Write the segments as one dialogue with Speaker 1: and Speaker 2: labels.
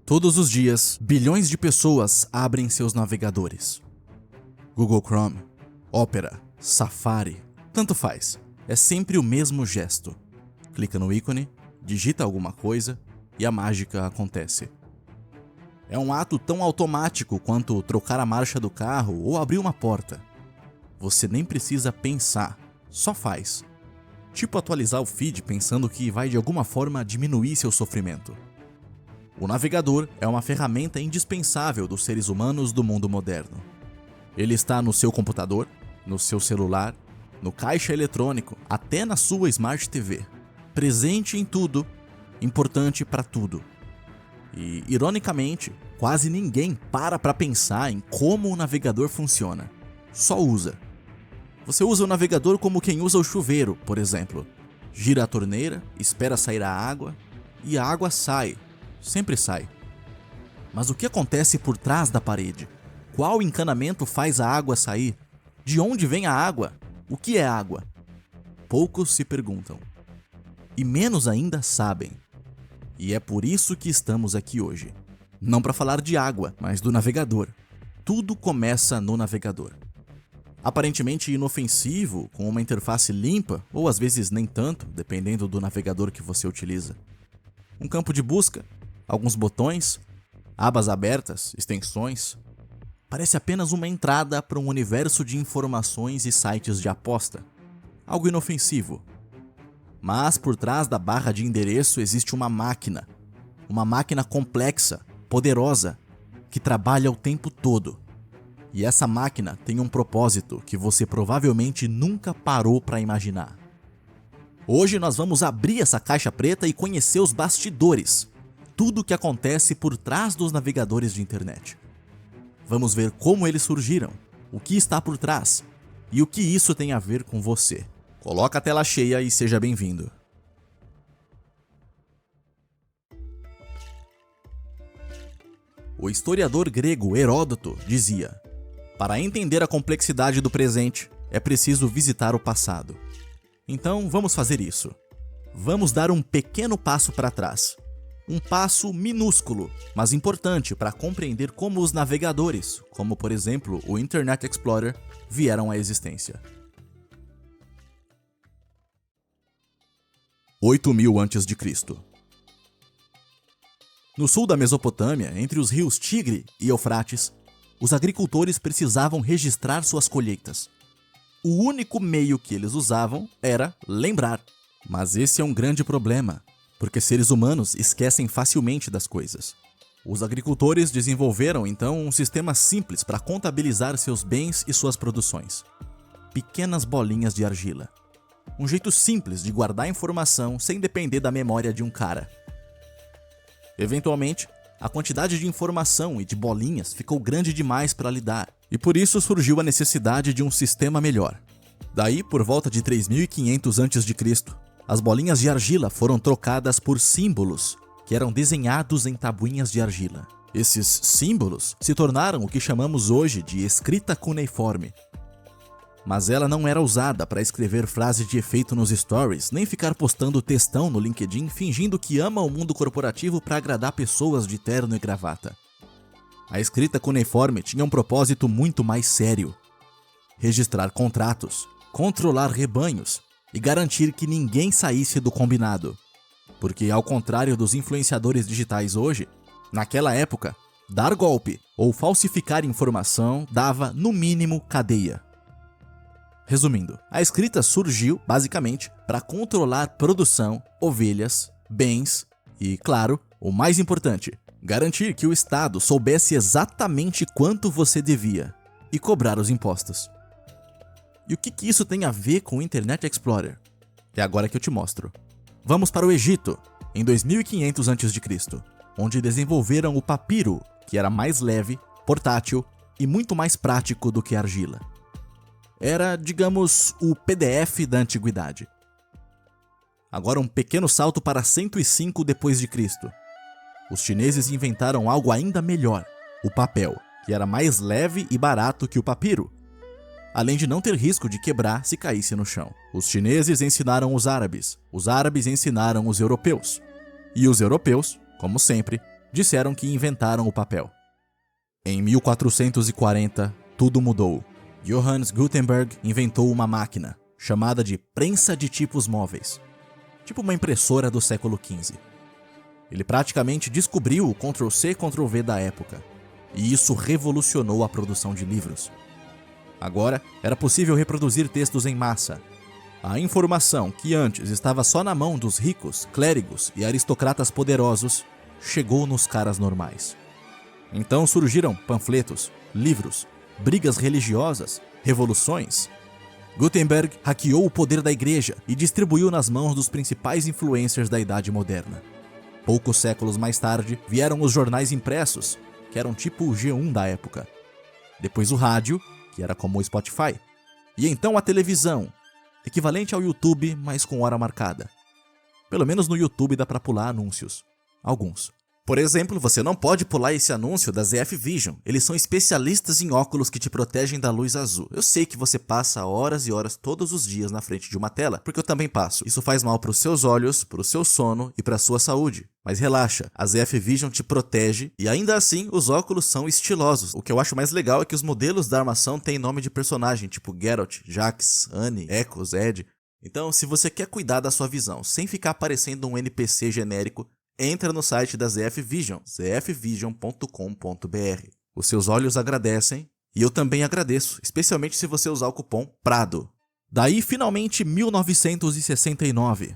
Speaker 1: Todos os dias, bilhões de pessoas abrem seus navegadores. Google Chrome, Opera, Safari, tanto faz. É sempre o mesmo gesto. Clica no ícone, digita alguma coisa e a mágica acontece. É um ato tão automático quanto trocar a marcha do carro ou abrir uma porta. Você nem precisa pensar, só faz. Tipo atualizar o feed pensando que vai de alguma forma diminuir seu sofrimento. O navegador é uma ferramenta indispensável dos seres humanos do mundo moderno. Ele está no seu computador, no seu celular, no caixa eletrônico, até na sua Smart TV. Presente em tudo, importante para tudo. E, ironicamente, quase ninguém para pensar em como o navegador funciona. Só usa. Você usa o navegador como quem usa o chuveiro, por exemplo. Gira a torneira, espera sair a água e a água sai. Sempre sai. Mas o que acontece por trás da parede? Qual encanamento faz a água sair? De onde vem a água? O que é água? Poucos se perguntam. E menos ainda sabem. E é por isso que estamos aqui hoje. Não para falar de água, mas do navegador. Tudo começa no navegador. Aparentemente inofensivo, com uma interface limpa, ou às vezes nem tanto, dependendo do navegador que você utiliza. Um campo de busca, alguns botões, abas abertas, extensões. Parece apenas uma entrada para um universo de informações e sites de aposta. Algo inofensivo. Mas por trás da barra de endereço existe uma máquina. Uma máquina complexa, poderosa, que trabalha o tempo todo. E essa máquina tem um propósito que você provavelmente nunca parou para imaginar. Hoje nós vamos abrir essa caixa preta e conhecer os bastidores. Tudo o que acontece por trás dos navegadores de internet. Vamos ver como eles surgiram, o que está por trás e o que isso tem a ver com você. Coloca a tela cheia e seja bem-vindo. O historiador grego Heródoto dizia: para entender a complexidade do presente, é preciso visitar o passado. Então vamos fazer isso. Vamos dar um pequeno passo para trás. Um passo minúsculo, mas importante para compreender como os navegadores, como por exemplo o Internet Explorer, vieram à existência. 8000 a.C. No sul da Mesopotâmia, entre os rios Tigre e Eufrates, os agricultores precisavam registrar suas colheitas. O único meio que eles usavam era lembrar. Mas esse é um grande problema, porque seres humanos esquecem facilmente das coisas. Os agricultores desenvolveram então um sistema simples para contabilizar seus bens e suas produções. Pequenas bolinhas de argila. Um jeito simples de guardar informação sem depender da memória de um cara. Eventualmente, a quantidade de informação e de bolinhas ficou grande demais para lidar, e por isso surgiu a necessidade de um sistema melhor. Daí, por volta de 3500 a.C., as bolinhas de argila foram trocadas por símbolos, que eram desenhados em tabuinhas de argila. Esses símbolos se tornaram o que chamamos hoje de escrita cuneiforme. Mas ela não era usada para escrever frase de efeito nos stories, nem ficar postando textão no LinkedIn fingindo que ama o mundo corporativo para agradar pessoas de terno e gravata. A escrita cuneiforme tinha um propósito muito mais sério: registrar contratos, controlar rebanhos e garantir que ninguém saísse do combinado. Porque, ao contrário dos influenciadores digitais hoje, naquela época, dar golpe ou falsificar informação dava, no mínimo, cadeia. Resumindo, a escrita surgiu, basicamente, para controlar produção, ovelhas, bens e, claro, o mais importante, garantir que o Estado soubesse exatamente quanto você devia e cobrar os impostos. E o que isso tem a ver com o Internet Explorer? É agora que eu te mostro. Vamos para o Egito, em 2500 a.C., onde desenvolveram o papiro, que era mais leve, portátil e muito mais prático do que a argila. Era, digamos, o PDF da antiguidade. Agora um pequeno salto para 105 d.C. Os chineses inventaram algo ainda melhor, o papel, que era mais leve e barato que o papiro, além de não ter risco de quebrar se caísse no chão. Os chineses ensinaram os árabes ensinaram os europeus. E os europeus, como sempre, disseram que inventaram o papel. Em 1440, tudo mudou. Johannes Gutenberg inventou uma máquina, chamada de prensa de tipos móveis, tipo uma impressora do século XV. Ele praticamente descobriu o Ctrl+C, Ctrl+V da época, e isso revolucionou a produção de livros. Agora, era possível reproduzir textos em massa. A informação que antes estava só na mão dos ricos, clérigos e aristocratas poderosos, chegou nos caras normais. Então surgiram panfletos, livros, brigas religiosas, revoluções. Gutenberg hackeou o poder da igreja e distribuiu nas mãos dos principais influencers da Idade Moderna. Poucos séculos mais tarde, vieram os jornais impressos, que eram tipo o G1 da época. Depois o rádio, que era como o Spotify. E então a televisão, equivalente ao YouTube, mas com hora marcada. Pelo menos no YouTube dá pra pular anúncios. Alguns. Por exemplo, você não pode pular esse anúncio da ZF Vision. Eles são especialistas em óculos que te protegem da luz azul. Eu sei que você passa horas e horas todos os dias na frente de uma tela, porque eu também passo. Isso faz mal para os seus olhos, para o seu sono e para a sua saúde. Mas relaxa, a ZF Vision te protege e ainda assim os óculos são estilosos. O que eu acho mais legal é que os modelos da armação têm nome de personagem, tipo Geralt, Jax, Annie, Echo, Zed. Então, se você quer cuidar da sua visão sem ficar parecendo um NPC genérico, entra no site da ZF Vision, zfvision.com.br. Os seus olhos agradecem e eu também agradeço, especialmente se você usar o cupom PRADO. Daí, finalmente, 1969.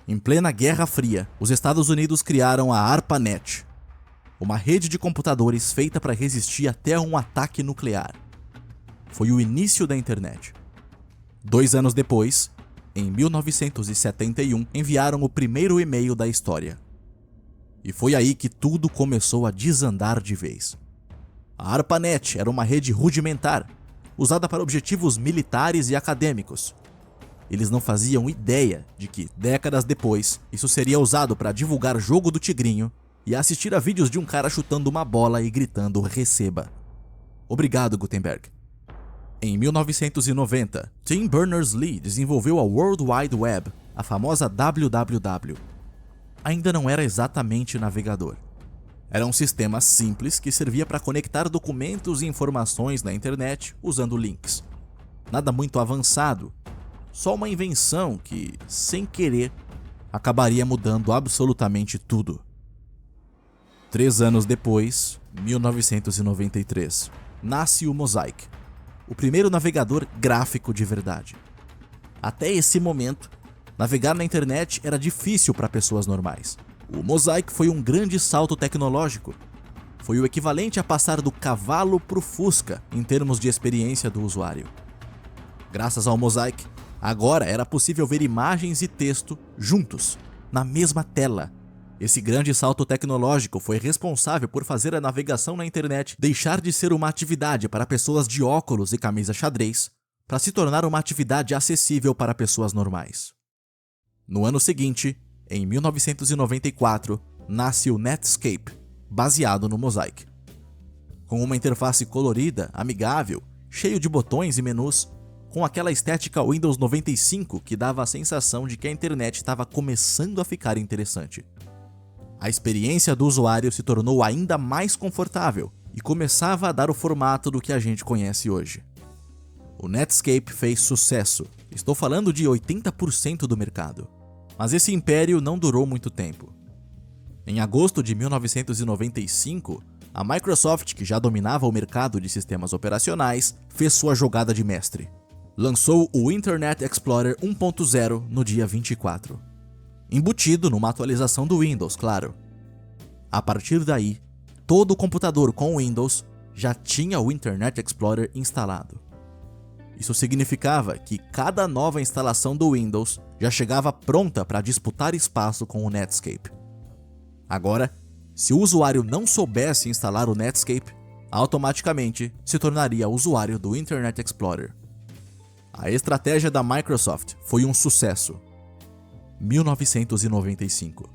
Speaker 1: Em plena Guerra Fria, os Estados Unidos criaram a ARPANET, uma rede de computadores feita para resistir até um ataque nuclear. Foi o início da internet. 2 anos depois, em 1971, enviaram o primeiro e-mail da história. E foi aí que tudo começou a desandar de vez. A ARPANET era uma rede rudimentar, usada para objetivos militares e acadêmicos. Eles não faziam ideia de que, décadas depois, isso seria usado para divulgar jogo do Tigrinho e assistir a vídeos de um cara chutando uma bola e gritando "receba". Obrigado, Gutenberg. Em 1990, Tim Berners-Lee desenvolveu a World Wide Web, a famosa WWW. Ainda não era exatamente navegador. Era um sistema simples que servia para conectar documentos e informações na internet usando links. Nada muito avançado, só uma invenção que, sem querer, acabaria mudando absolutamente tudo. 3 anos depois, 1993, nasce o Mosaic, o primeiro navegador gráfico de verdade. Até esse momento, navegar na internet era difícil para pessoas normais. O Mosaic foi um grande salto tecnológico. Foi o equivalente a passar do cavalo para o Fusca em termos de experiência do usuário. Graças ao Mosaic, agora era possível ver imagens e texto juntos, na mesma tela. Esse grande salto tecnológico foi responsável por fazer a navegação na internet deixar de ser uma atividade para pessoas de óculos e camisa xadrez, para se tornar uma atividade acessível para pessoas normais. No ano seguinte, em 1994, nasce o Netscape, baseado no Mosaic. Com uma interface colorida, amigável, cheio de botões e menus, com aquela estética Windows 95 que dava a sensação de que a internet estava começando a ficar interessante. A experiência do usuário se tornou ainda mais confortável e começava a dar o formato do que a gente conhece hoje. O Netscape fez sucesso, estou falando de 80% do mercado. Mas esse império não durou muito tempo. Em agosto de 1995, a Microsoft, que já dominava o mercado de sistemas operacionais, fez sua jogada de mestre. Lançou o Internet Explorer 1.0 no dia 24. Embutido numa atualização do Windows, claro. A partir daí, todo computador com Windows já tinha o Internet Explorer instalado. Isso significava que cada nova instalação do Windows já chegava pronta para disputar espaço com o Netscape. Agora, se o usuário não soubesse instalar o Netscape, automaticamente se tornaria usuário do Internet Explorer. A estratégia da Microsoft foi um sucesso. 1995.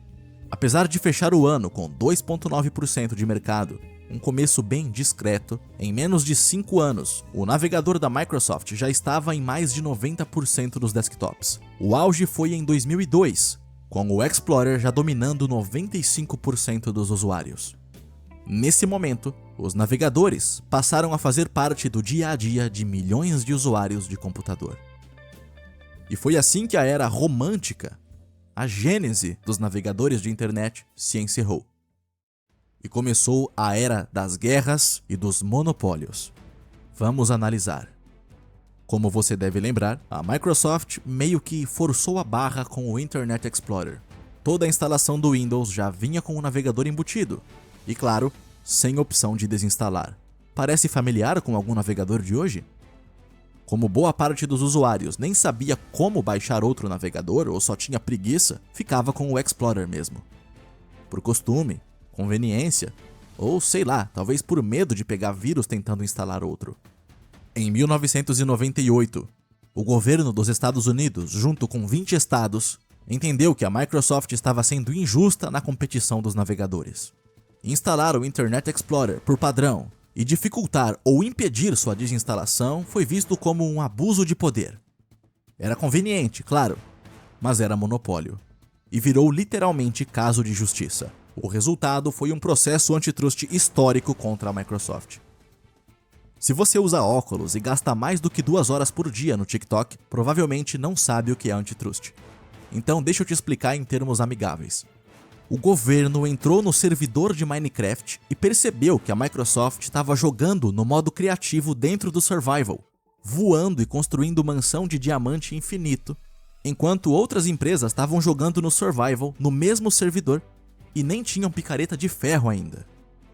Speaker 1: Apesar de fechar o ano com 2,9% de mercado, um começo bem discreto, em menos de 5 anos, o navegador da Microsoft já estava em mais de 90% dos desktops. O auge foi em 2002, com o Explorer já dominando 95% dos usuários. Nesse momento, os navegadores passaram a fazer parte do dia a dia de milhões de usuários de computador. E foi assim que a era romântica, a gênese dos navegadores de internet, se encerrou. E começou a era das guerras e dos monopólios. Vamos analisar. Como você deve lembrar, a Microsoft meio que forçou a barra com o Internet Explorer. Toda a instalação do Windows já vinha com o navegador embutido. E claro, sem opção de desinstalar. Parece familiar com algum navegador de hoje? Como boa parte dos usuários nem sabia como baixar outro navegador ou só tinha preguiça, ficava com o Explorer mesmo. Por costume, conveniência, ou sei lá, talvez por medo de pegar vírus tentando instalar outro. Em 1998, o governo dos Estados Unidos, junto com 20 estados, entendeu que a Microsoft estava sendo injusta na competição dos navegadores. Instalar o Internet Explorer por padrão e dificultar ou impedir sua desinstalação foi visto como um abuso de poder. Era conveniente, claro, mas era monopólio. E virou literalmente caso de justiça. O resultado foi um processo antitrust histórico contra a Microsoft. Se você usa óculos e gasta mais do que 2 horas por dia no TikTok, provavelmente não sabe o que é antitrust. Então deixa eu te explicar em termos amigáveis. O governo entrou no servidor de Minecraft e percebeu que a Microsoft estava jogando no modo criativo dentro do Survival, voando e construindo mansão de diamante infinito, enquanto outras empresas estavam jogando no Survival no mesmo servidor e nem tinham picareta de ferro ainda.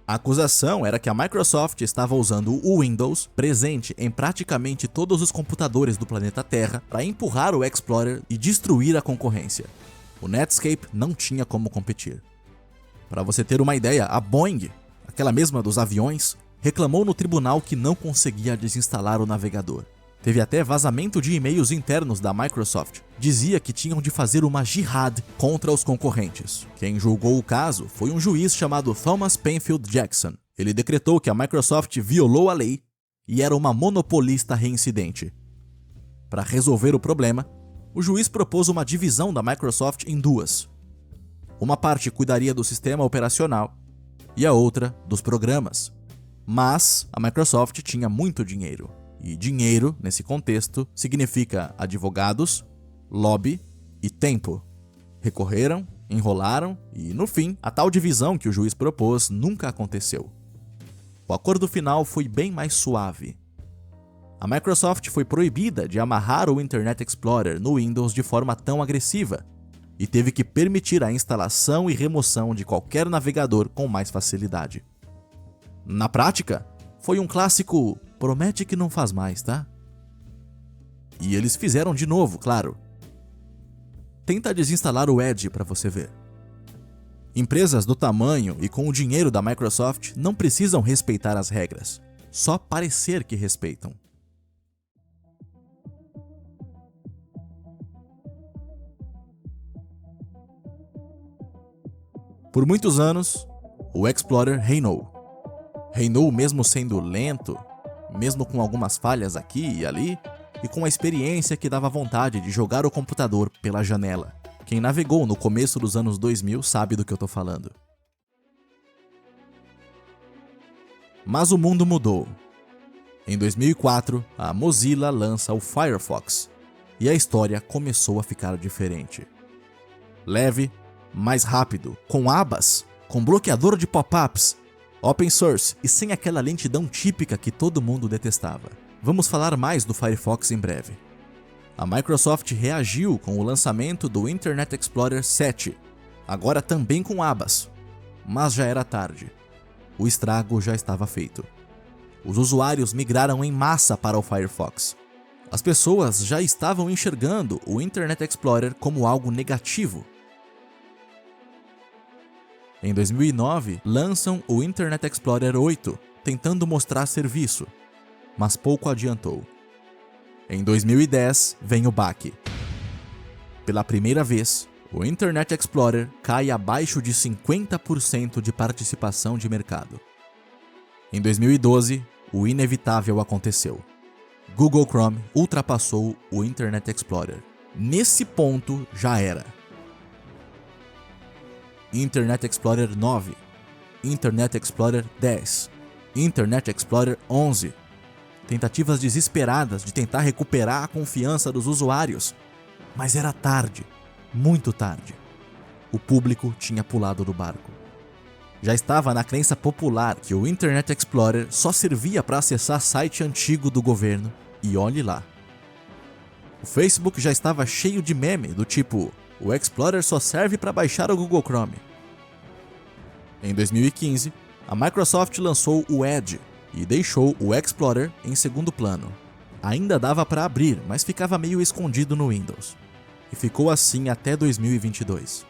Speaker 1: A acusação era que a Microsoft estava usando o Windows, presente em praticamente todos os computadores do planeta Terra, para empurrar o Explorer e destruir a concorrência. O Netscape não tinha como competir. Para você ter uma ideia, a Boeing, aquela mesma dos aviões, reclamou no tribunal que não conseguia desinstalar o navegador. Teve até vazamento de e-mails internos da Microsoft. Dizia que tinham de fazer uma jihad contra os concorrentes. Quem julgou o caso foi um juiz chamado Thomas Penfield Jackson. Ele decretou que a Microsoft violou a lei e era uma monopolista reincidente. Para resolver o problema, o juiz propôs uma divisão da Microsoft em duas. Uma parte cuidaria do sistema operacional e a outra dos programas. Mas a Microsoft tinha muito dinheiro. E dinheiro, nesse contexto, significa advogados, lobby e tempo. Recorreram, enrolaram e, no fim, a tal divisão que o juiz propôs nunca aconteceu. O acordo final foi bem mais suave. A Microsoft foi proibida de amarrar o Internet Explorer no Windows de forma tão agressiva e teve que permitir a instalação e remoção de qualquer navegador com mais facilidade. Na prática, foi um clássico promete que não faz mais, tá? E eles fizeram de novo, claro. Tenta desinstalar o Edge para você ver. Empresas do tamanho e com o dinheiro da Microsoft não precisam respeitar as regras, só parecer que respeitam. Por muitos anos, o Explorer reinou. Reinou mesmo sendo lento, mesmo com algumas falhas aqui e ali, e com a experiência que dava vontade de jogar o computador pela janela. Quem navegou no começo dos anos 2000 sabe do que eu tô falando. Mas o mundo mudou. Em 2004, a Mozilla lança o Firefox, e a história começou a ficar diferente. Leve, mais rápido, com abas, com bloqueador de pop-ups, open source e sem aquela lentidão típica que todo mundo detestava. Vamos falar mais do Firefox em breve. A Microsoft reagiu com o lançamento do Internet Explorer 7, agora também com abas, mas já era tarde. O estrago já estava feito. Os usuários migraram em massa para o Firefox. As pessoas já estavam enxergando o Internet Explorer como algo negativo. Em 2009, lançam o Internet Explorer 8, tentando mostrar serviço, mas pouco adiantou. Em 2010, vem o baque. Pela primeira vez, o Internet Explorer cai abaixo de 50% de participação de mercado. Em 2012, o inevitável aconteceu. Google Chrome ultrapassou o Internet Explorer. Nesse ponto, já era. Internet Explorer 9, Internet Explorer 10, Internet Explorer 11. Tentativas desesperadas de tentar recuperar a confiança dos usuários. Mas era tarde, muito tarde. O público tinha pulado do barco. Já estava na crença popular que o Internet Explorer só servia para acessar site antigo do governo, e olhe lá. O Facebook já estava cheio de meme do tipo: o Explorer só serve para baixar o Google Chrome. Em 2015, a Microsoft lançou o Edge e deixou o Explorer em segundo plano. Ainda dava para abrir, mas ficava meio escondido no Windows. E ficou assim até 2022.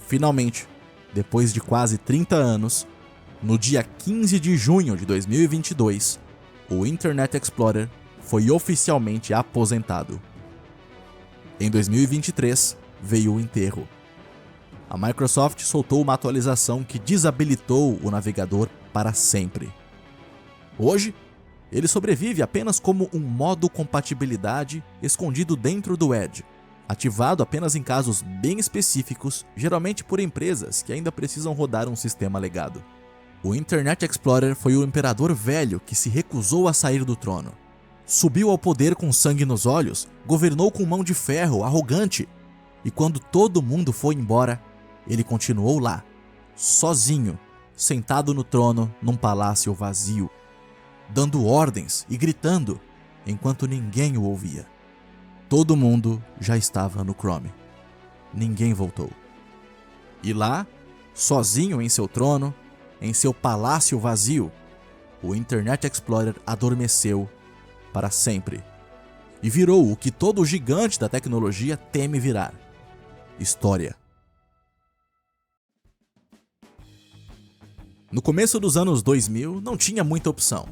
Speaker 1: Finalmente, depois de quase 30 anos, no dia 15 de junho de 2022, o Internet Explorer foi oficialmente aposentado. Em 2023, veio o enterro. A Microsoft soltou uma atualização que desabilitou o navegador para sempre. Hoje, ele sobrevive apenas como um modo compatibilidade escondido dentro do Edge, ativado apenas em casos bem específicos, geralmente por empresas que ainda precisam rodar um sistema legado. O Internet Explorer foi o imperador velho que se recusou a sair do trono. Subiu ao poder com sangue nos olhos, governou com mão de ferro, arrogante, e quando todo mundo foi embora, ele continuou lá, sozinho, sentado no trono num palácio vazio, dando ordens e gritando, enquanto ninguém o ouvia. Todo mundo já estava no Chrome. Ninguém voltou. E lá, sozinho em seu trono, em seu palácio vazio, o Internet Explorer adormeceu para sempre. E virou o que todo gigante da tecnologia teme virar: história. No começo dos anos 2000, não tinha muita opção.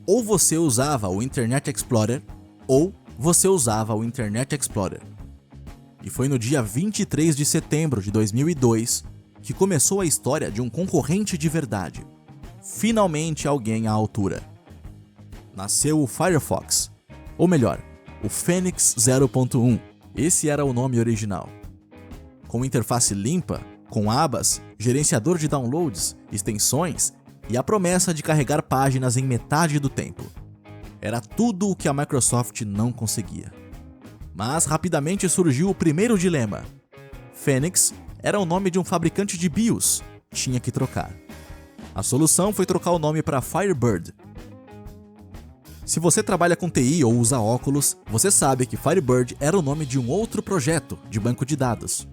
Speaker 1: Ou você usava o Internet Explorer, ou você usava o Internet Explorer. E foi no dia 23 de setembro de 2002 que começou a história de um concorrente de verdade. Finalmente alguém à altura. Nasceu o Firefox, ou melhor, o Phoenix 0.1. Esse era o nome original. Com interface limpa, com abas, gerenciador de downloads, extensões e a promessa de carregar páginas em metade do tempo. Era tudo o que a Microsoft não conseguia. Mas rapidamente surgiu o primeiro dilema. Phoenix era o nome de um fabricante de BIOS, tinha que trocar. A solução foi trocar o nome para Firebird. Se você trabalha com TI ou usa óculos, você sabe que Firebird era o nome de um outro projeto de banco de dados.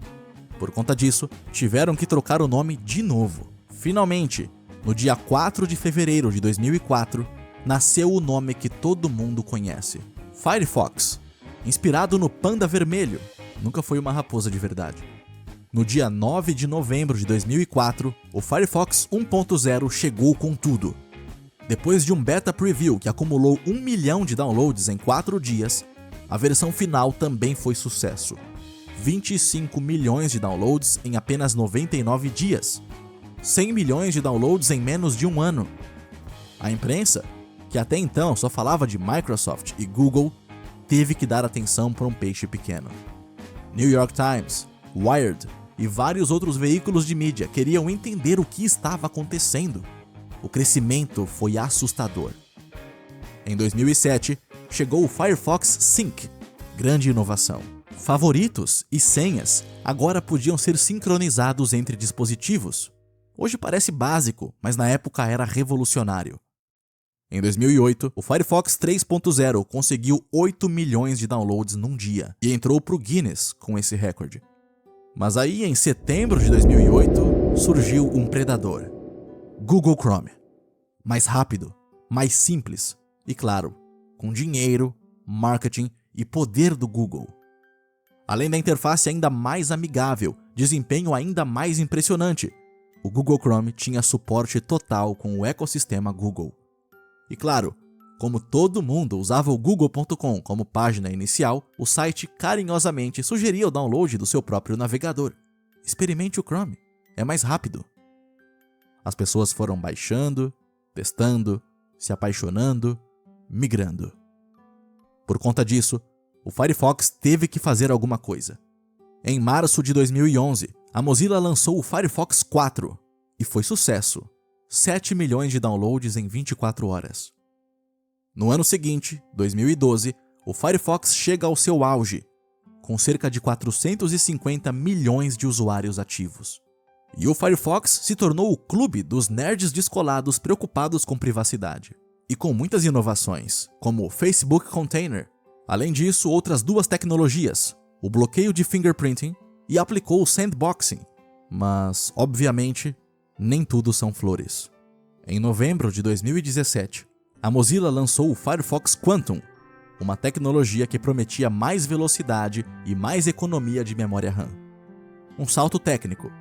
Speaker 1: Por conta disso, tiveram que trocar o nome de novo. Finalmente, no dia 4 de fevereiro de 2004, nasceu o nome que todo mundo conhece: Firefox, inspirado no panda vermelho. Nunca foi uma raposa de verdade. No dia 9 de novembro de 2004, o Firefox 1.0 chegou com tudo. Depois de um beta preview que acumulou 1 milhão de downloads em 4 dias, a versão final também foi sucesso. 25 milhões de downloads em apenas 99 dias. 100 milhões de downloads em menos de um ano. A imprensa, que até então só falava de Microsoft e Google, teve que dar atenção para um peixe pequeno. New York Times, Wired e vários outros veículos de mídia queriam entender o que estava acontecendo. O crescimento foi assustador. Em 2007, chegou o Firefox Sync, grande inovação. Favoritos e senhas agora podiam ser sincronizados entre dispositivos. Hoje parece básico, mas na época era revolucionário. Em 2008, o Firefox 3.0 conseguiu 8 milhões de downloads num dia e entrou para o Guinness com esse recorde. Mas aí, em setembro de 2008, surgiu um predador: Google Chrome. Mais rápido, mais simples e, claro, com dinheiro, marketing e poder do Google. Além da interface ainda mais amigável, desempenho ainda mais impressionante, o Google Chrome tinha suporte total com o ecossistema Google. E claro, como todo mundo usava o google.com como página inicial, o site carinhosamente sugeria o download do seu próprio navegador. Experimente o Chrome, é mais rápido. As pessoas foram baixando, testando, se apaixonando, migrando. Por conta disso, o Firefox teve que fazer alguma coisa. Em março de 2011, A Mozilla lançou o Firefox 4 e foi sucesso. 7 milhões de downloads em 24 horas. No ano seguinte, 2012, o Firefox chega ao seu auge, com cerca de 450 milhões de usuários ativos. E o Firefox se tornou o clube dos nerds descolados preocupados com privacidade. E com muitas inovações, como o Facebook Container. Além disso, outras duas tecnologias, o bloqueio de fingerprinting e aplicou o sandboxing. Mas, obviamente, nem tudo são flores. Em novembro de 2017, a Mozilla lançou o Firefox Quantum, uma tecnologia que prometia mais velocidade e mais economia de memória RAM. Um salto técnico.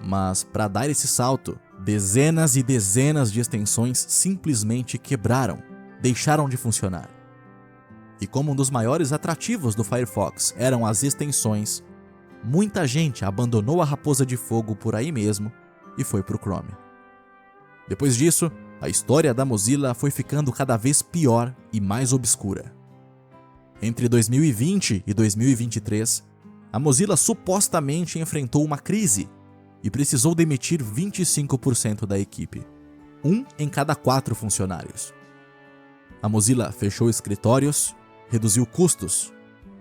Speaker 1: Mas, para dar esse salto, dezenas e dezenas de extensões simplesmente quebraram, deixaram de funcionar. E como um dos maiores atrativos do Firefox eram as extensões, muita gente abandonou a raposa de fogo por aí mesmo e foi para o Chrome. Depois disso, a história da Mozilla foi ficando cada vez pior e mais obscura. Entre 2020 e 2023, a Mozilla supostamente enfrentou uma crise e precisou demitir 25% da equipe, 1 em cada 4 funcionários. A Mozilla fechou escritórios, reduziu custos.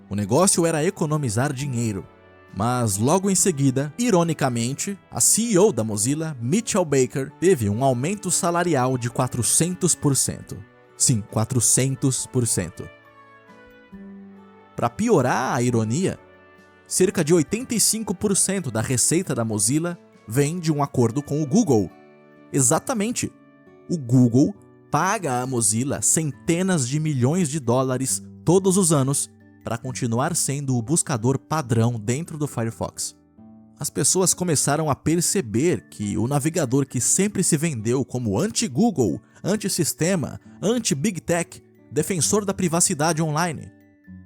Speaker 1: O negócio era economizar dinheiro, mas logo em seguida, ironicamente, a CEO da Mozilla, Mitchell Baker, teve um aumento salarial de 400%. Sim, 400%. Para piorar a ironia, cerca de 85% da receita da Mozilla vem de um acordo com o Google. Exatamente! O Google paga à Mozilla centenas de milhões de dólares todos os anos para continuar sendo o buscador padrão dentro do Firefox. As pessoas começaram a perceber que o navegador que sempre se vendeu como anti-Google, anti-sistema, anti-Big Tech, defensor da privacidade online,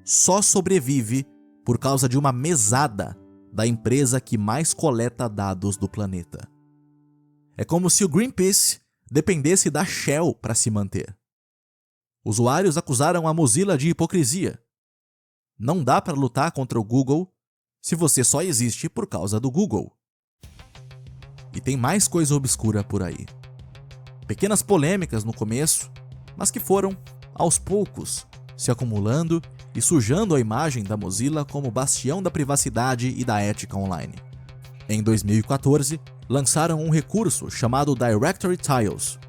Speaker 1: só sobrevive por causa de uma mesada da empresa que mais coleta dados do planeta. É como se o Greenpeace dependesse da Shell para se manter. Usuários acusaram a Mozilla de hipocrisia. Não dá para lutar contra o Google se você só existe por causa do Google. E tem mais coisa obscura por aí. Pequenas polêmicas no começo, mas que foram, aos poucos, se acumulando e sujando a imagem da Mozilla como bastião da privacidade e da ética online. Em 2014, lançaram um recurso chamado Directory Tiles.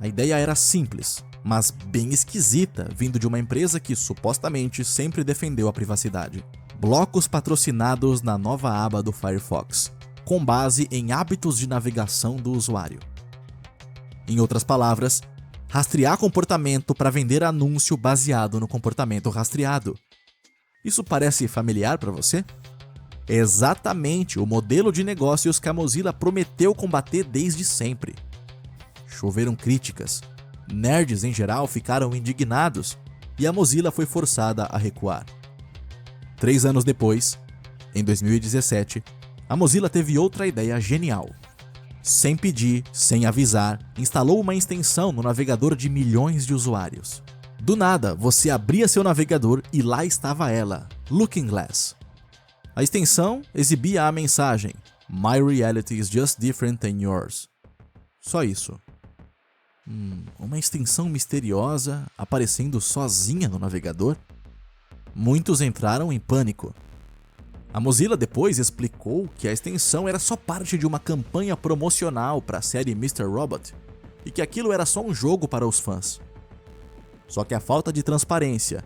Speaker 1: A ideia era simples, mas bem esquisita, vindo de uma empresa que supostamente sempre defendeu a privacidade. Blocos patrocinados na nova aba do Firefox, com base em hábitos de navegação do usuário. Em outras palavras, rastrear comportamento para vender anúncio baseado no comportamento rastreado. Isso parece familiar para você? É exatamente o modelo de negócios que a Mozilla prometeu combater desde sempre. Choveram críticas, nerds em geral ficaram indignados e a Mozilla foi forçada a recuar. 3 anos depois, em 2017, a Mozilla teve outra ideia genial. Sem pedir, sem avisar, instalou uma extensão no navegador de milhões de usuários. Do nada, você abria seu navegador e lá estava ela, Looking Glass. A extensão exibia a mensagem "My reality is just different than yours". Só isso. Uma extensão misteriosa aparecendo sozinha no navegador? Muitos entraram em pânico. A Mozilla depois explicou que a extensão era só parte de uma campanha promocional para a série Mr. Robot e que aquilo era só um jogo para os fãs. Só que a falta de transparência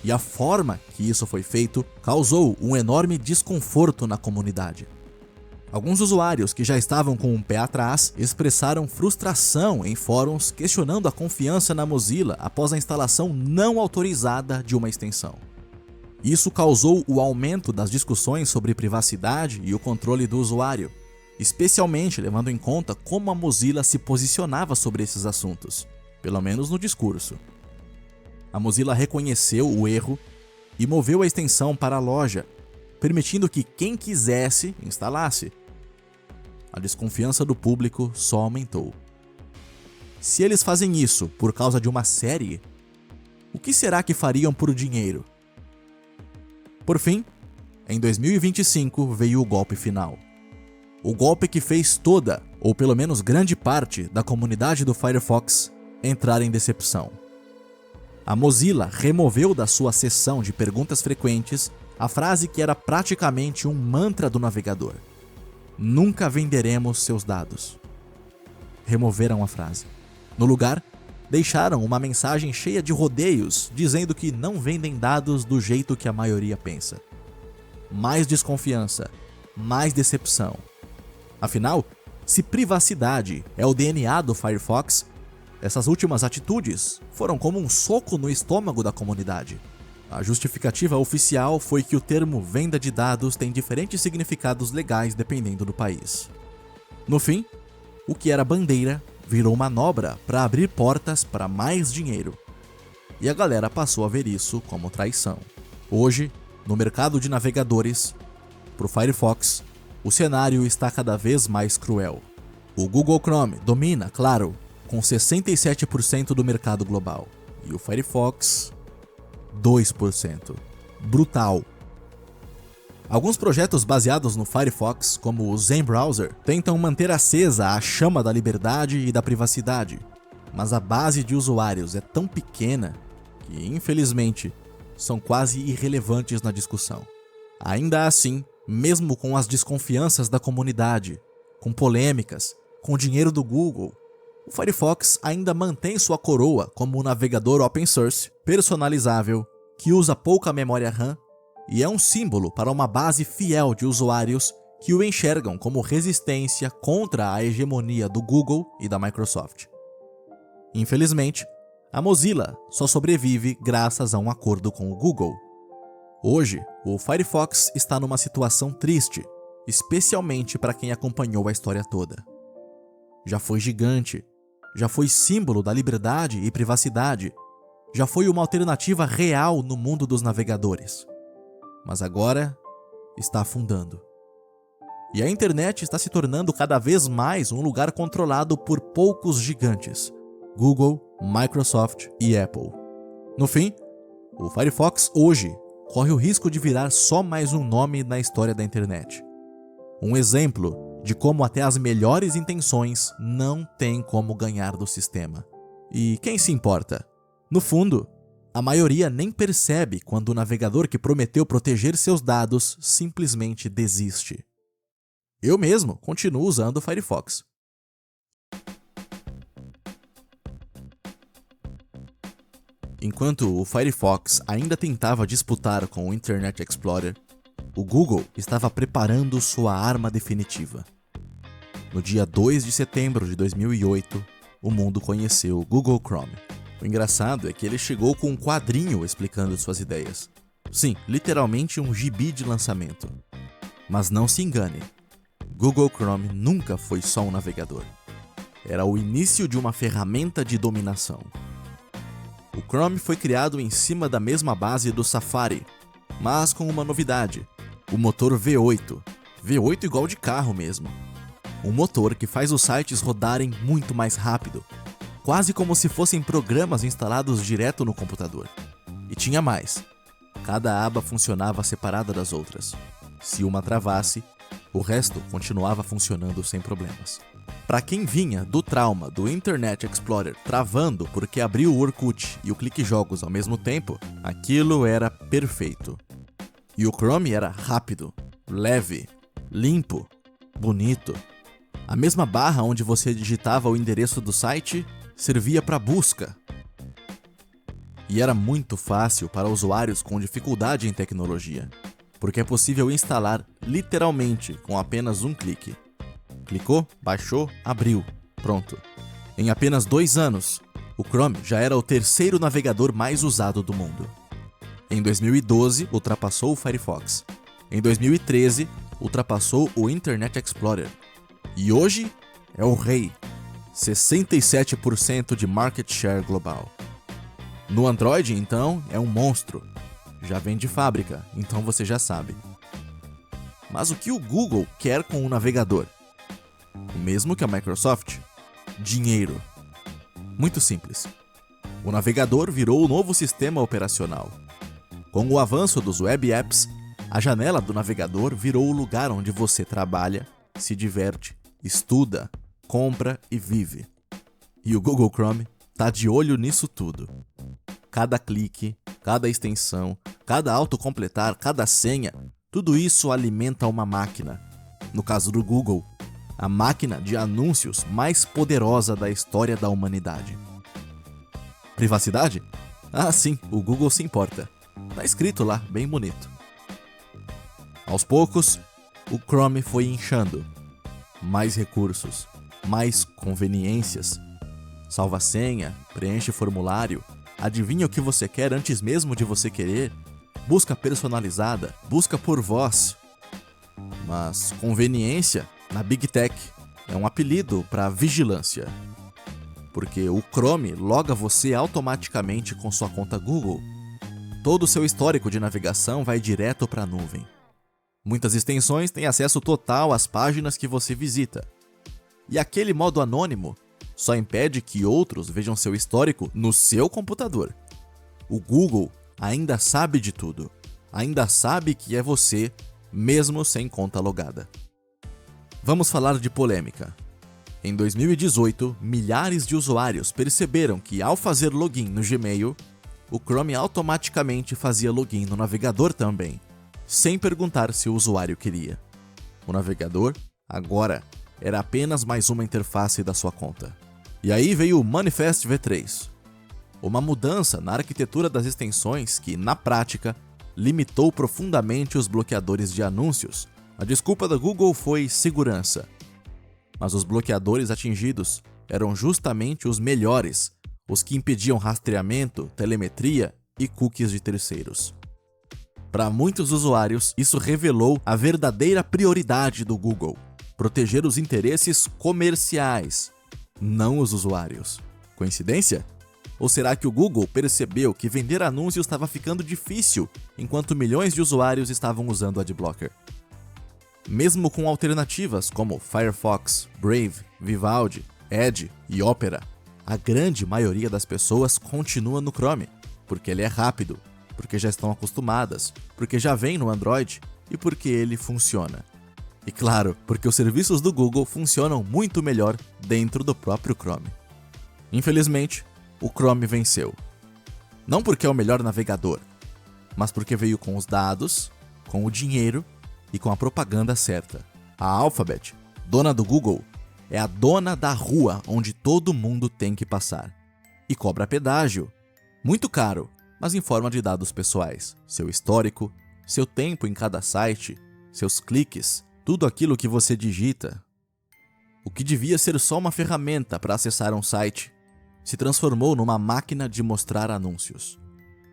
Speaker 1: e a forma que isso foi feito causou um enorme desconforto na comunidade. Alguns usuários que já estavam com um pé atrás expressaram frustração em fóruns questionando a confiança na Mozilla após a instalação não autorizada de uma extensão. Isso causou o aumento das discussões sobre privacidade e o controle do usuário, especialmente levando em conta como a Mozilla se posicionava sobre esses assuntos, pelo menos no discurso. A Mozilla reconheceu o erro e moveu a extensão para a loja, permitindo que quem quisesse instalasse. A desconfiança do público só aumentou. Se eles fazem isso por causa de uma série, o que será que fariam por dinheiro? Por fim, em 2025 veio o golpe final. o golpe que fez toda, ou pelo menos grande parte, da comunidade do Firefox entrar em decepção. A Mozilla removeu da sua seção de perguntas frequentes a frase que era praticamente um mantra do navegador: "Nunca venderemos seus dados." Removeram a frase. No lugar, deixaram uma mensagem cheia de rodeios, dizendo que não vendem dados do jeito que a maioria pensa. Mais desconfiança, mais decepção. Afinal, se privacidade é o DNA do Firefox, essas últimas atitudes foram como um soco no estômago da comunidade. A justificativa oficial foi que o termo venda de dados tem diferentes significados legais dependendo do país. No fim, o que era bandeira virou manobra para abrir portas para mais dinheiro. E a galera passou a ver isso como traição. Hoje, no mercado de navegadores, para o Firefox, o cenário está cada vez mais cruel. O Google Chrome domina, claro, com 67% do mercado global. E o Firefox, 2%. Brutal. Alguns projetos baseados no Firefox, como o Zen Browser, tentam manter acesa a chama da liberdade e da privacidade, mas a base de usuários é tão pequena que, infelizmente, são quase irrelevantes na discussão. Ainda assim, mesmo com as desconfianças da comunidade, com polêmicas, com dinheiro do Google, o Firefox ainda mantém sua coroa como um navegador open source, personalizável, que usa pouca memória RAM e é um símbolo para uma base fiel de usuários que o enxergam como resistência contra a hegemonia do Google e da Microsoft. Infelizmente, a Mozilla só sobrevive graças a um acordo com o Google. Hoje, o Firefox está numa situação triste, especialmente para quem acompanhou a história toda. Já foi gigante, já foi símbolo da liberdade e privacidade, já foi uma alternativa real no mundo dos navegadores. Mas agora está afundando. E a internet está se tornando cada vez mais um lugar controlado por poucos gigantes: Google, Microsoft e Apple. No fim, o Firefox hoje corre o risco de virar só mais um nome na história da internet. Um exemplo de como até as melhores intenções não têm como ganhar do sistema. E quem se importa? No fundo, a maioria nem percebe quando o navegador que prometeu proteger seus dados simplesmente desiste. Eu mesmo continuo usando o Firefox. Enquanto o Firefox ainda tentava disputar com o Internet Explorer, o Google estava preparando sua arma definitiva. No dia 2 de setembro de 2008, o mundo conheceu o Google Chrome. O engraçado é que ele chegou com um quadrinho explicando suas ideias. Sim, literalmente um gibi de lançamento. Mas não se engane, Google Chrome nunca foi só um navegador. Era o início de uma ferramenta de dominação. O Chrome foi criado em cima da mesma base do Safari, mas com uma novidade: o motor V8. V8 igual de carro mesmo. Um motor que faz os sites rodarem muito mais rápido, quase como se fossem programas instalados direto no computador. E tinha mais: cada aba funcionava separada das outras. Se uma travasse, o resto continuava funcionando sem problemas. Para quem vinha do trauma do Internet Explorer travando porque abriu o Orkut e o Clique Jogos ao mesmo tempo, aquilo era perfeito. E o Chrome era rápido, leve, limpo, bonito. A mesma barra onde você digitava o endereço do site servia para busca. E era muito fácil para usuários com dificuldade em tecnologia, porque é possível instalar literalmente com apenas um clique. Clicou, baixou, abriu, pronto. Em apenas 2 anos, o Chrome já era o terceiro navegador mais usado do mundo. Em 2012, ultrapassou o Firefox. Em 2013, ultrapassou o Internet Explorer. E hoje é o rei. 67% de market share global. No Android, então, é um monstro. Já vem de fábrica, então você já sabe. Mas o que o Google quer com o navegador? O mesmo que a Microsoft: dinheiro. Muito simples. O navegador virou o novo sistema operacional. Com o avanço dos web apps, a janela do navegador virou o lugar onde você trabalha, se diverte, estuda, compra e vive. E o Google Chrome tá de olho nisso tudo. Cada clique, cada extensão, cada autocompletar, cada senha, tudo isso alimenta uma máquina. No caso do Google, a máquina de anúncios mais poderosa da história da humanidade. Privacidade? Ah, sim, o Google se importa. Tá escrito lá, bem bonito. Aos poucos, o Chrome foi inchando. Mais recursos, mais conveniências. Salva senha, preenche formulário, adivinha o que você quer antes mesmo de você querer, busca personalizada, busca por voz. Mas conveniência, na Big Tech, é um apelido para vigilância. Porque o Chrome loga você automaticamente com sua conta Google. Todo o seu histórico de navegação vai direto para a nuvem. Muitas extensões têm acesso total às páginas que você visita. E aquele modo anônimo só impede que outros vejam seu histórico no seu computador. O Google ainda sabe de tudo. Ainda sabe que é você, mesmo sem conta logada. Vamos falar de polêmica. Em 2018, milhares de usuários perceberam que, ao fazer login no Gmail, o Chrome automaticamente fazia login no navegador também, sem perguntar se o usuário queria. O navegador, agora, era apenas mais uma interface da sua conta. E aí veio o Manifest V3, uma mudança na arquitetura das extensões que, na prática, limitou profundamente os bloqueadores de anúncios. A desculpa da Google foi segurança. Mas os bloqueadores atingidos eram justamente os melhores, os que impediam rastreamento, telemetria e cookies de terceiros. Para muitos usuários, isso revelou a verdadeira prioridade do Google: proteger os interesses comerciais, não os usuários. Coincidência? Ou será que o Google percebeu que vender anúncios estava ficando difícil enquanto milhões de usuários estavam usando Adblocker? Mesmo com alternativas como Firefox, Brave, Vivaldi, Edge e Opera, a grande maioria das pessoas continua no Chrome, porque ele é rápido, porque já estão acostumadas, porque já vem no Android e porque ele funciona. E claro, porque os serviços do Google funcionam muito melhor dentro do próprio Chrome. Infelizmente, o Chrome venceu. Não porque é o melhor navegador, mas porque veio com os dados, com o dinheiro e com a propaganda certa. A Alphabet, dona do Google, é a dona da rua onde todo mundo tem que passar. E cobra pedágio. Muito caro, mas em forma de dados pessoais. Seu histórico, seu tempo em cada site, seus cliques, tudo aquilo que você digita. O que devia ser só uma ferramenta para acessar um site, se transformou numa máquina de mostrar anúncios.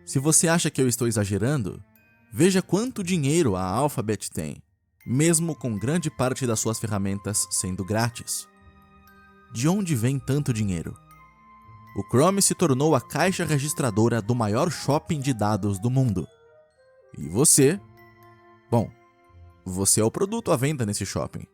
Speaker 1: Se você acha que eu estou exagerando, veja quanto dinheiro a Alphabet tem, mesmo com grande parte das suas ferramentas sendo grátis. De onde vem tanto dinheiro? O Chrome se tornou a caixa registradora do maior shopping de dados do mundo. E você? Bom, você é o produto à venda nesse shopping.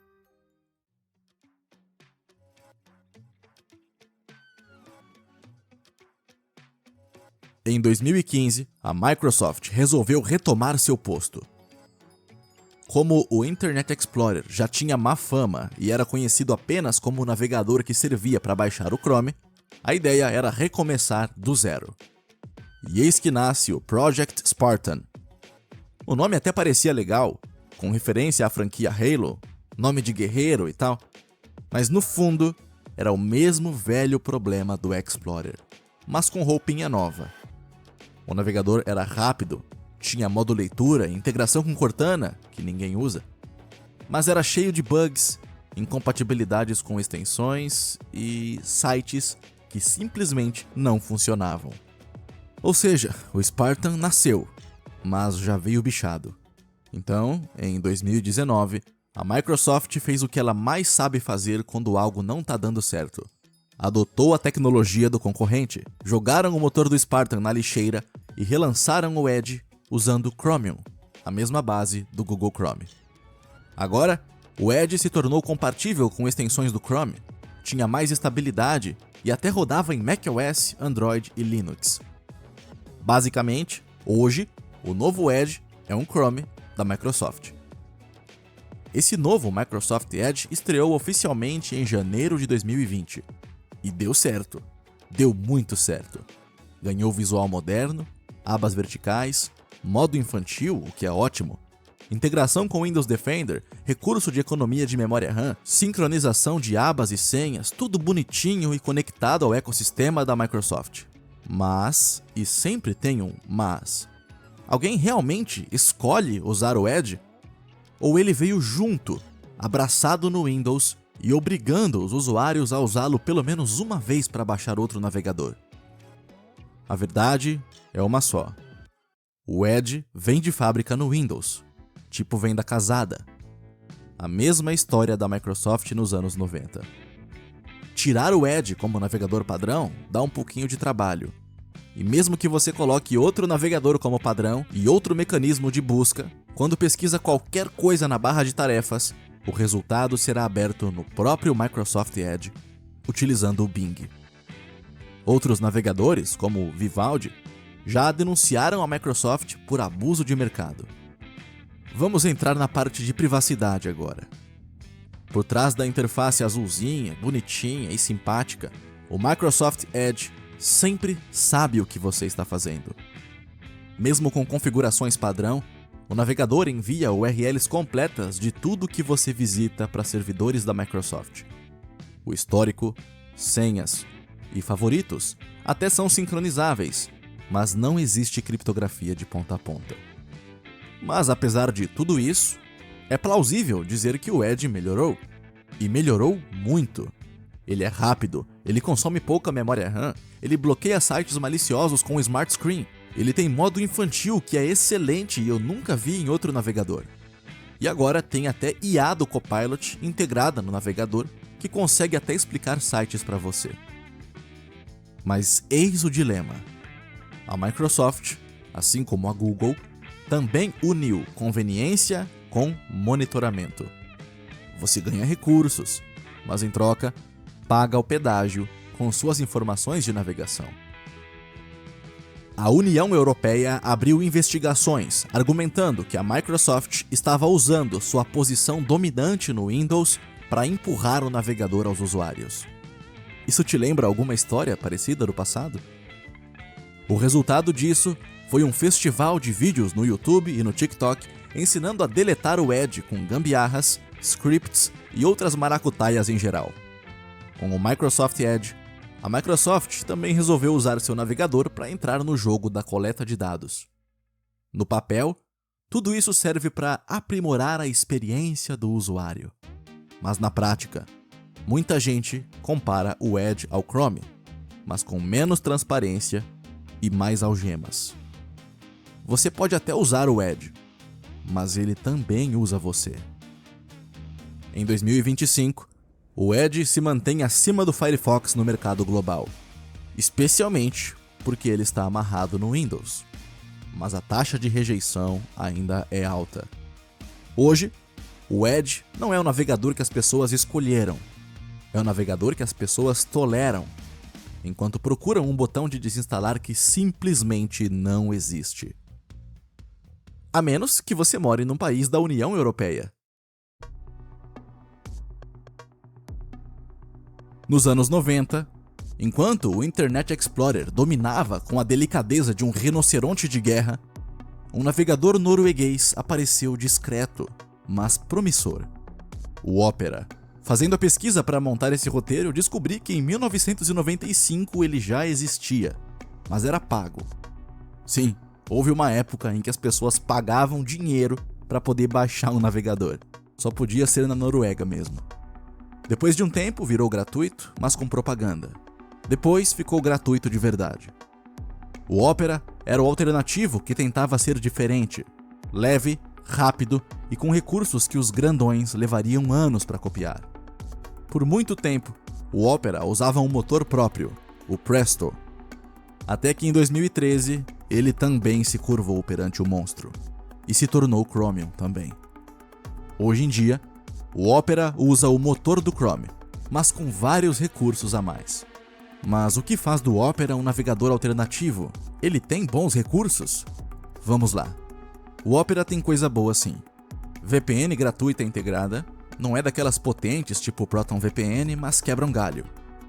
Speaker 1: Em 2015, a Microsoft resolveu retomar seu posto. Como o Internet Explorer já tinha má fama e era conhecido apenas como o navegador que servia para baixar o Chrome, a ideia era recomeçar do zero. E eis que nasce o Project Spartan. O nome até parecia legal, com referência à franquia Halo, nome de guerreiro e tal, mas no fundo era o mesmo velho problema do Explorer, mas com roupinha nova. O navegador era rápido, tinha modo leitura e integração com Cortana, que ninguém usa, mas era cheio de bugs, incompatibilidades com extensões e sites que simplesmente não funcionavam. Ou seja, o Spartan nasceu, mas já veio bichado. Então, em 2019, a Microsoft fez o que ela mais sabe fazer quando algo não está dando certo. Adotou a tecnologia do concorrente, jogaram o motor do Spartan na lixeira e relançaram o Edge usando o Chromium, a mesma base do Google Chrome. Agora, o Edge se tornou compatível com extensões do Chrome, tinha mais estabilidade e até rodava em macOS, Android e Linux. Basicamente, hoje, o novo Edge é um Chrome da Microsoft. Esse novo Microsoft Edge estreou oficialmente em janeiro de 2020. E deu certo. Deu muito certo. Ganhou visual moderno, abas verticais, modo infantil, o que é ótimo, integração com Windows Defender, recurso de economia de memória RAM, sincronização de abas e senhas, tudo bonitinho e conectado ao ecossistema da Microsoft. Mas, e sempre tem um mas, alguém realmente escolhe usar o Edge? Ou ele veio junto, abraçado no Windows e obrigando os usuários a usá-lo pelo menos uma vez para baixar outro navegador? A verdade é uma só. O Edge vem de fábrica no Windows, tipo venda casada. A mesma história da Microsoft nos anos 90. Tirar o Edge como navegador padrão dá um pouquinho de trabalho. E mesmo que você coloque outro navegador como padrão e outro mecanismo de busca, quando pesquisa qualquer coisa na barra de tarefas, o resultado será aberto no próprio Microsoft Edge, utilizando o Bing. Outros navegadores, como o Vivaldi, já denunciaram a Microsoft por abuso de mercado. Vamos entrar na parte de privacidade agora. Por trás da interface azulzinha, bonitinha e simpática, o Microsoft Edge sempre sabe o que você está fazendo. Mesmo com configurações padrão, o navegador envia URLs completas de tudo que você visita para servidores da Microsoft. O histórico, senhas e favoritos até são sincronizáveis, mas não existe criptografia de ponta a ponta. Mas apesar de tudo isso, é plausível dizer que o Edge melhorou. E melhorou muito. Ele é rápido, ele consome pouca memória RAM, ele bloqueia sites maliciosos com o Smart Screen, ele tem modo infantil que é excelente e eu nunca vi em outro navegador. E agora tem até IA do Copilot integrada no navegador que consegue até explicar sites para você. Mas eis o dilema. A Microsoft, assim como a Google, também uniu conveniência com monitoramento. Você ganha recursos, mas em troca, paga o pedágio com suas informações de navegação. A União Europeia abriu investigações, argumentando que a Microsoft estava usando sua posição dominante no Windows para empurrar o navegador aos usuários. Isso te lembra alguma história parecida do passado? O resultado disso foi um festival de vídeos no YouTube e no TikTok ensinando a deletar o Edge com gambiarras, scripts e outras maracutaias em geral. Com o Microsoft Edge, a Microsoft também resolveu usar seu navegador para entrar no jogo da coleta de dados. No papel, tudo isso serve para aprimorar a experiência do usuário. Mas na prática, muita gente compara o Edge ao Chrome, mas com menos transparência e mais algemas. Você pode até usar o Edge, mas ele também usa você. Em 2025, o Edge se mantém acima do Firefox no mercado global, especialmente porque ele está amarrado no Windows, mas a taxa de rejeição ainda é alta. Hoje, o Edge não é o navegador que as pessoas escolheram, é o navegador que as pessoas toleram, enquanto procuram um botão de desinstalar que simplesmente não existe. A menos que você more num país da União Europeia. Nos anos 90, enquanto o Internet Explorer dominava com a delicadeza de um rinoceronte de guerra, um navegador norueguês apareceu discreto, mas promissor: o Opera. Fazendo a pesquisa para montar esse roteiro, eu descobri que em 1995 ele já existia, mas era pago. Sim, houve uma época em que as pessoas pagavam dinheiro para poder baixar um navegador. Só podia ser na Noruega mesmo. Depois de um tempo virou gratuito, mas com propaganda. Depois ficou gratuito de verdade. O Opera era o alternativo que tentava ser diferente, leve, rápido e com recursos que os grandões levariam anos para copiar. Por muito tempo, o Opera usava um motor próprio, o Presto. Até que em 2013, ele também se curvou perante o monstro e se tornou Chromium também. Hoje em dia, o Opera usa o motor do Chrome, mas com vários recursos a mais. Mas o que faz do Opera um navegador alternativo? Ele tem bons recursos? Vamos lá. O Opera tem coisa boa sim. VPN gratuita integrada, não é daquelas potentes tipo Proton VPN, mas quebra um galho.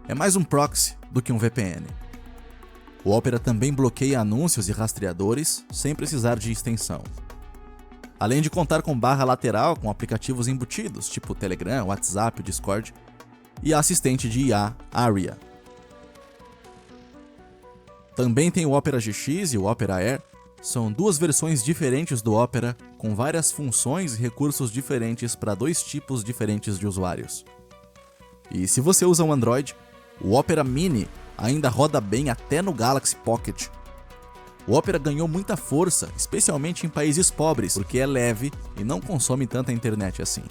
Speaker 1: É mais um proxy do que um VPN. O Opera também bloqueia anúncios e rastreadores sem precisar de extensão. Além de contar com barra lateral com aplicativos embutidos, tipo Telegram, WhatsApp, Discord, e a assistente de IA, Aria. Também tem o Opera GX e o Opera Air, são duas versões diferentes do Opera, com várias funções e recursos diferentes para dois tipos diferentes de usuários. E se você usa um Android, o Opera Mini ainda roda bem até no Galaxy Pocket. O Opera ganhou muita força, especialmente em países pobres, porque é leve e não consome tanta internet assim.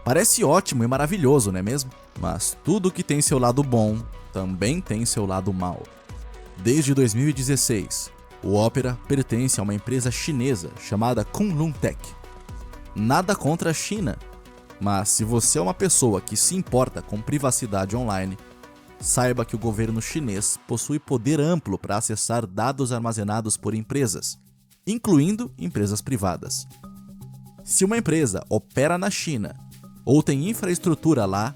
Speaker 1: Parece ótimo e maravilhoso, não é mesmo? Mas tudo que tem seu lado bom, também tem seu lado mau. Desde 2016, o Opera pertence a uma empresa chinesa chamada Kunlun Tech. Nada contra a China, mas se você é uma pessoa que se importa com privacidade online, saiba que o governo chinês possui poder amplo para acessar dados armazenados por empresas, incluindo empresas privadas. Se uma empresa opera na China ou tem infraestrutura lá,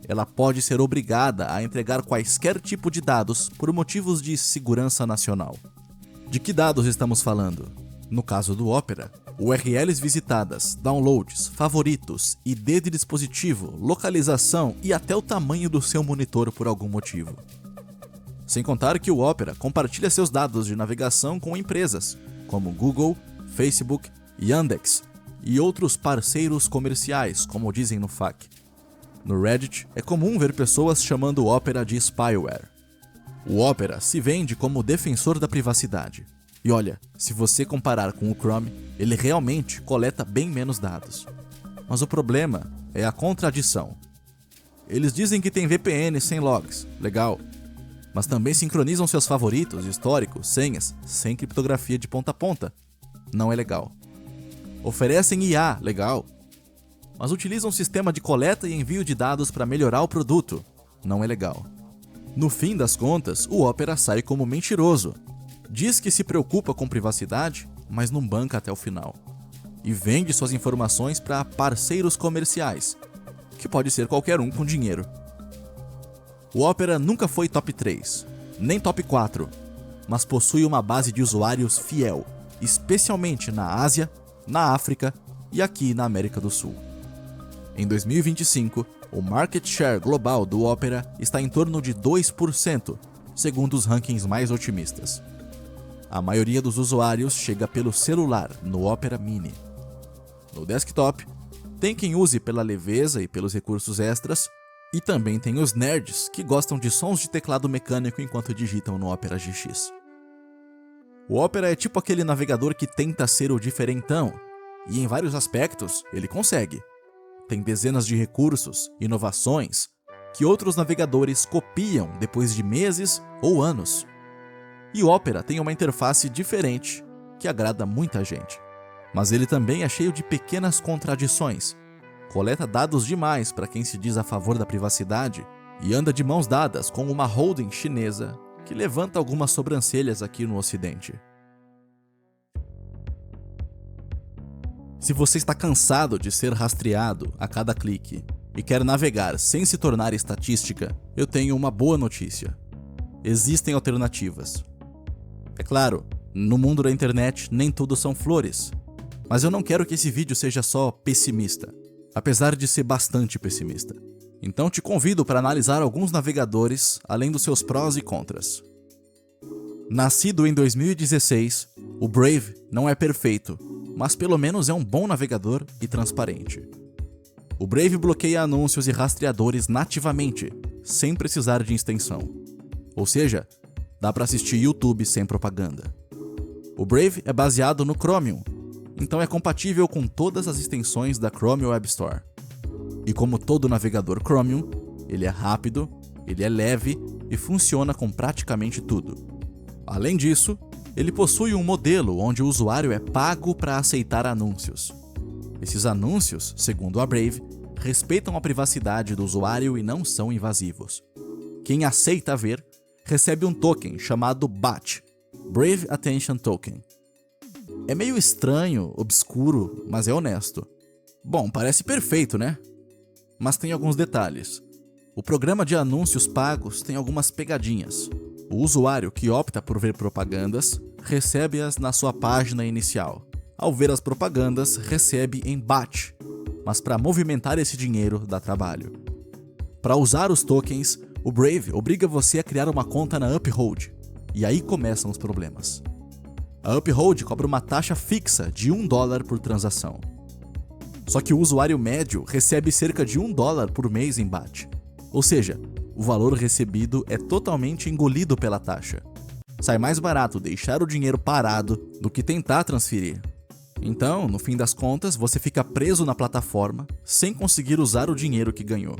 Speaker 1: ela pode ser obrigada a entregar quaisquer tipo de dados por motivos de segurança nacional. De que dados estamos falando? No caso do Opera, URLs visitadas, downloads, favoritos, ID de dispositivo, localização e até o tamanho do seu monitor por algum motivo. Sem contar que o Opera compartilha seus dados de navegação com empresas, como Google, Facebook, Yandex e outros parceiros comerciais, como dizem no FAQ. No Reddit, é comum ver pessoas chamando o Opera de spyware. O Opera se vende como defensor da privacidade. E olha, se você comparar com o Chrome, ele realmente coleta bem menos dados. Mas o problema é a contradição. Eles dizem que tem VPN sem logs, legal. Mas também sincronizam seus favoritos, históricos, senhas, sem criptografia de ponta a ponta. Não é legal. Oferecem IA, legal. Mas utilizam um sistema de coleta e envio de dados para melhorar o produto. Não é legal. No fim das contas, o Opera sai como mentiroso. Diz que se preocupa com privacidade, mas não banca até o final. E vende suas informações para parceiros comerciais, que pode ser qualquer um com dinheiro. O Opera nunca foi top 3, nem top 4, mas possui uma base de usuários fiel, especialmente na Ásia, na África e aqui na América do Sul. Em 2025, o market share global do Opera está em torno de 2%, segundo os rankings mais otimistas. A maioria dos usuários chega pelo celular no Opera Mini. No desktop, tem quem use pela leveza e pelos recursos extras, e também tem os nerds que gostam de sons de teclado mecânico enquanto digitam no Opera GX. O Opera é tipo aquele navegador que tenta ser o diferentão, e em vários aspectos ele consegue. Tem dezenas de recursos, inovações, que outros navegadores copiam depois de meses ou anos. E o Opera tem uma interface diferente, que agrada muita gente. Mas ele também é cheio de pequenas contradições. Coleta dados demais para quem se diz a favor da privacidade e anda de mãos dadas com uma holding chinesa que levanta algumas sobrancelhas aqui no Ocidente. Se você está cansado de ser rastreado a cada clique e quer navegar sem se tornar estatística, eu tenho uma boa notícia. Existem alternativas. É claro, no mundo da internet nem tudo são flores, mas eu não quero que esse vídeo seja só pessimista, apesar de ser bastante pessimista. Então te convido para analisar alguns navegadores, além dos seus prós e contras. Nascido em 2016, o Brave não é perfeito, mas pelo menos é um bom navegador e transparente. O Brave bloqueia anúncios e rastreadores nativamente, sem precisar de extensão. Ou seja, dá para assistir YouTube sem propaganda. O Brave é baseado no Chromium, então é compatível com todas as extensões da Chrome Web Store. E como todo navegador Chromium, ele é rápido, ele é leve e funciona com praticamente tudo. Além disso, ele possui um modelo onde o usuário é pago para aceitar anúncios. Esses anúncios, segundo a Brave, respeitam a privacidade do usuário e não são invasivos. Quem aceita ver, recebe um token chamado BAT, Brave Attention Token. É meio estranho, obscuro, mas é honesto. Bom, parece perfeito, né? Mas tem alguns detalhes. O programa de anúncios pagos tem algumas pegadinhas. O usuário que opta por ver propagandas recebe-as na sua página inicial. Ao ver as propagandas, recebe em batch, mas para movimentar esse dinheiro dá trabalho. Para usar os tokens, o Brave obriga você a criar uma conta na Uphold, e aí começam os problemas. A Uphold cobra uma taxa fixa de $1 por transação. Só que o usuário médio recebe cerca de $1 por mês em batch, ou seja, o valor recebido é totalmente engolido pela taxa. Sai mais barato deixar o dinheiro parado do que tentar transferir. Então, no fim das contas, você fica preso na plataforma sem conseguir usar o dinheiro que ganhou.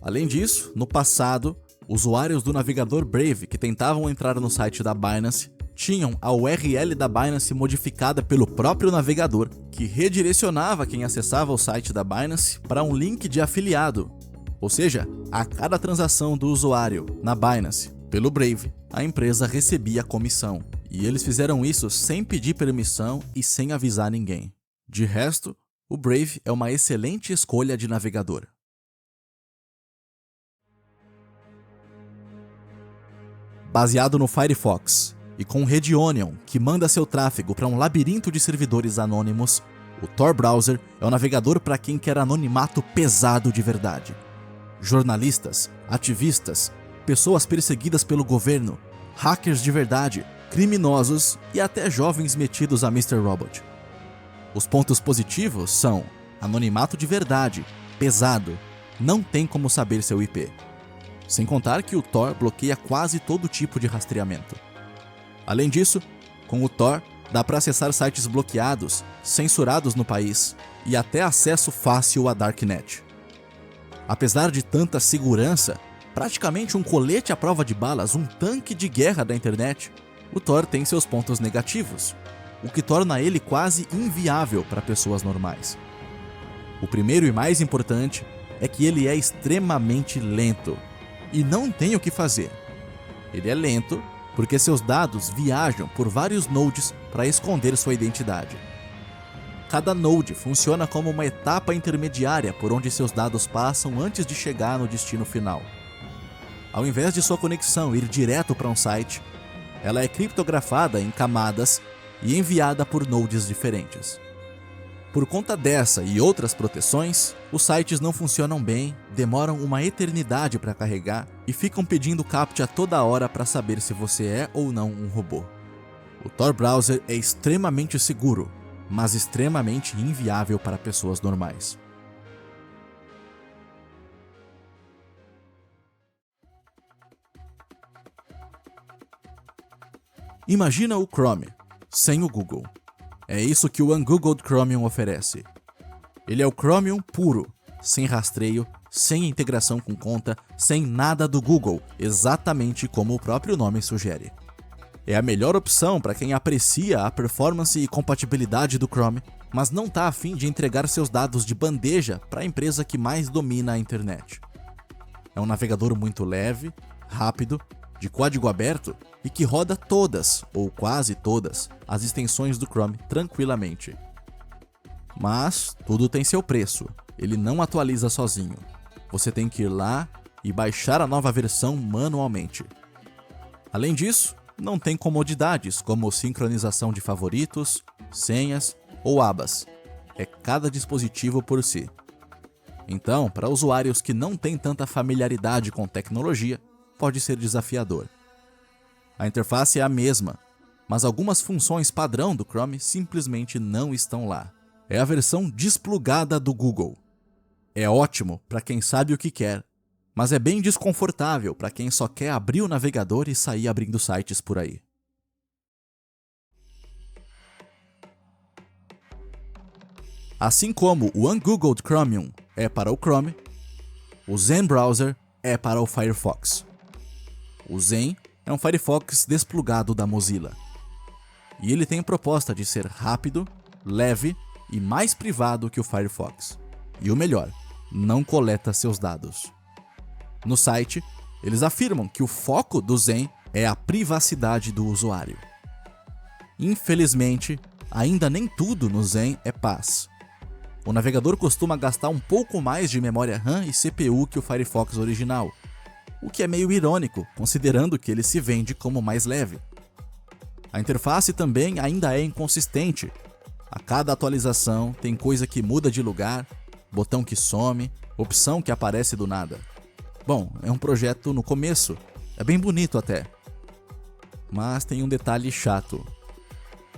Speaker 1: Além disso, no passado, usuários do navegador Brave que tentavam entrar no site da Binance tinham a URL da Binance modificada pelo próprio navegador, que redirecionava quem acessava o site da Binance para um link de afiliado. Ou seja, a cada transação do usuário na Binance pelo Brave, a empresa recebia comissão. E eles fizeram isso sem pedir permissão e sem avisar ninguém. De resto, o Brave é uma excelente escolha de navegador. Baseado no Firefox e com Red Onion, que manda seu tráfego para um labirinto de servidores anônimos, o Tor Browser é um navegador para quem quer anonimato pesado de verdade. Jornalistas, ativistas, pessoas perseguidas pelo governo, hackers de verdade, criminosos e até jovens metidos a Mr. Robot. Os pontos positivos são anonimato de verdade, pesado, não tem como saber seu IP. Sem contar que o Tor bloqueia quase todo tipo de rastreamento. Além disso, com o Tor dá para acessar sites bloqueados, censurados no país e até acesso fácil à Darknet. Apesar de tanta segurança, praticamente um colete à prova de balas, um tanque de guerra da internet, o Tor tem seus pontos negativos, o que torna ele quase inviável para pessoas normais. O primeiro e mais importante é que ele é extremamente lento, e não tem o que fazer. Ele é lento porque seus dados viajam por vários nodes para esconder sua identidade. Cada node funciona como uma etapa intermediária por onde seus dados passam antes de chegar no destino final. Ao invés de sua conexão ir direto para um site, ela é criptografada em camadas e enviada por nodes diferentes. Por conta dessa e outras proteções, os sites não funcionam bem, demoram uma eternidade para carregar e ficam pedindo CAPTCHA toda hora para saber se você é ou não um robô. O Tor Browser é extremamente seguro, mas extremamente inviável para pessoas normais. Imagina o Chrome, sem o Google. É isso que o Ungoogled Chromium oferece. Ele é o Chromium puro, sem rastreio, sem integração com conta, sem nada do Google, exatamente como o próprio nome sugere. É a melhor opção para quem aprecia a performance e compatibilidade do Chrome, mas não está a fim de entregar seus dados de bandeja para a empresa que mais domina a internet. É um navegador muito leve, rápido, de código aberto e que roda todas, ou quase todas, as extensões do Chrome tranquilamente. Mas tudo tem seu preço, ele não atualiza sozinho. Você tem que ir lá e baixar a nova versão manualmente. Além disso, não tem comodidades como sincronização de favoritos, senhas ou abas. É cada dispositivo por si. Então, para usuários que não têm tanta familiaridade com tecnologia, pode ser desafiador. A interface é a mesma, mas algumas funções padrão do Chrome simplesmente não estão lá. É a versão desplugada do Google. É ótimo para quem sabe o que quer, mas é bem desconfortável para quem só quer abrir o navegador e sair abrindo sites por aí. Assim como o Ungoogled Chromium é para o Chrome, o Zen Browser é para o Firefox. O Zen é um Firefox desplugado da Mozilla. E ele tem a proposta de ser rápido, leve e mais privado que o Firefox. E o melhor, não coleta seus dados. No site, eles afirmam que o foco do Zen é a privacidade do usuário. Infelizmente, ainda nem tudo no Zen é paz. O navegador costuma gastar um pouco mais de memória RAM e CPU que o Firefox original, o que é meio irônico, considerando que ele se vende como mais leve. A interface também ainda é inconsistente. A cada atualização tem coisa que muda de lugar, botão que some, opção que aparece do nada. Bom, é um projeto no começo, é bem bonito até. Mas tem um detalhe chato.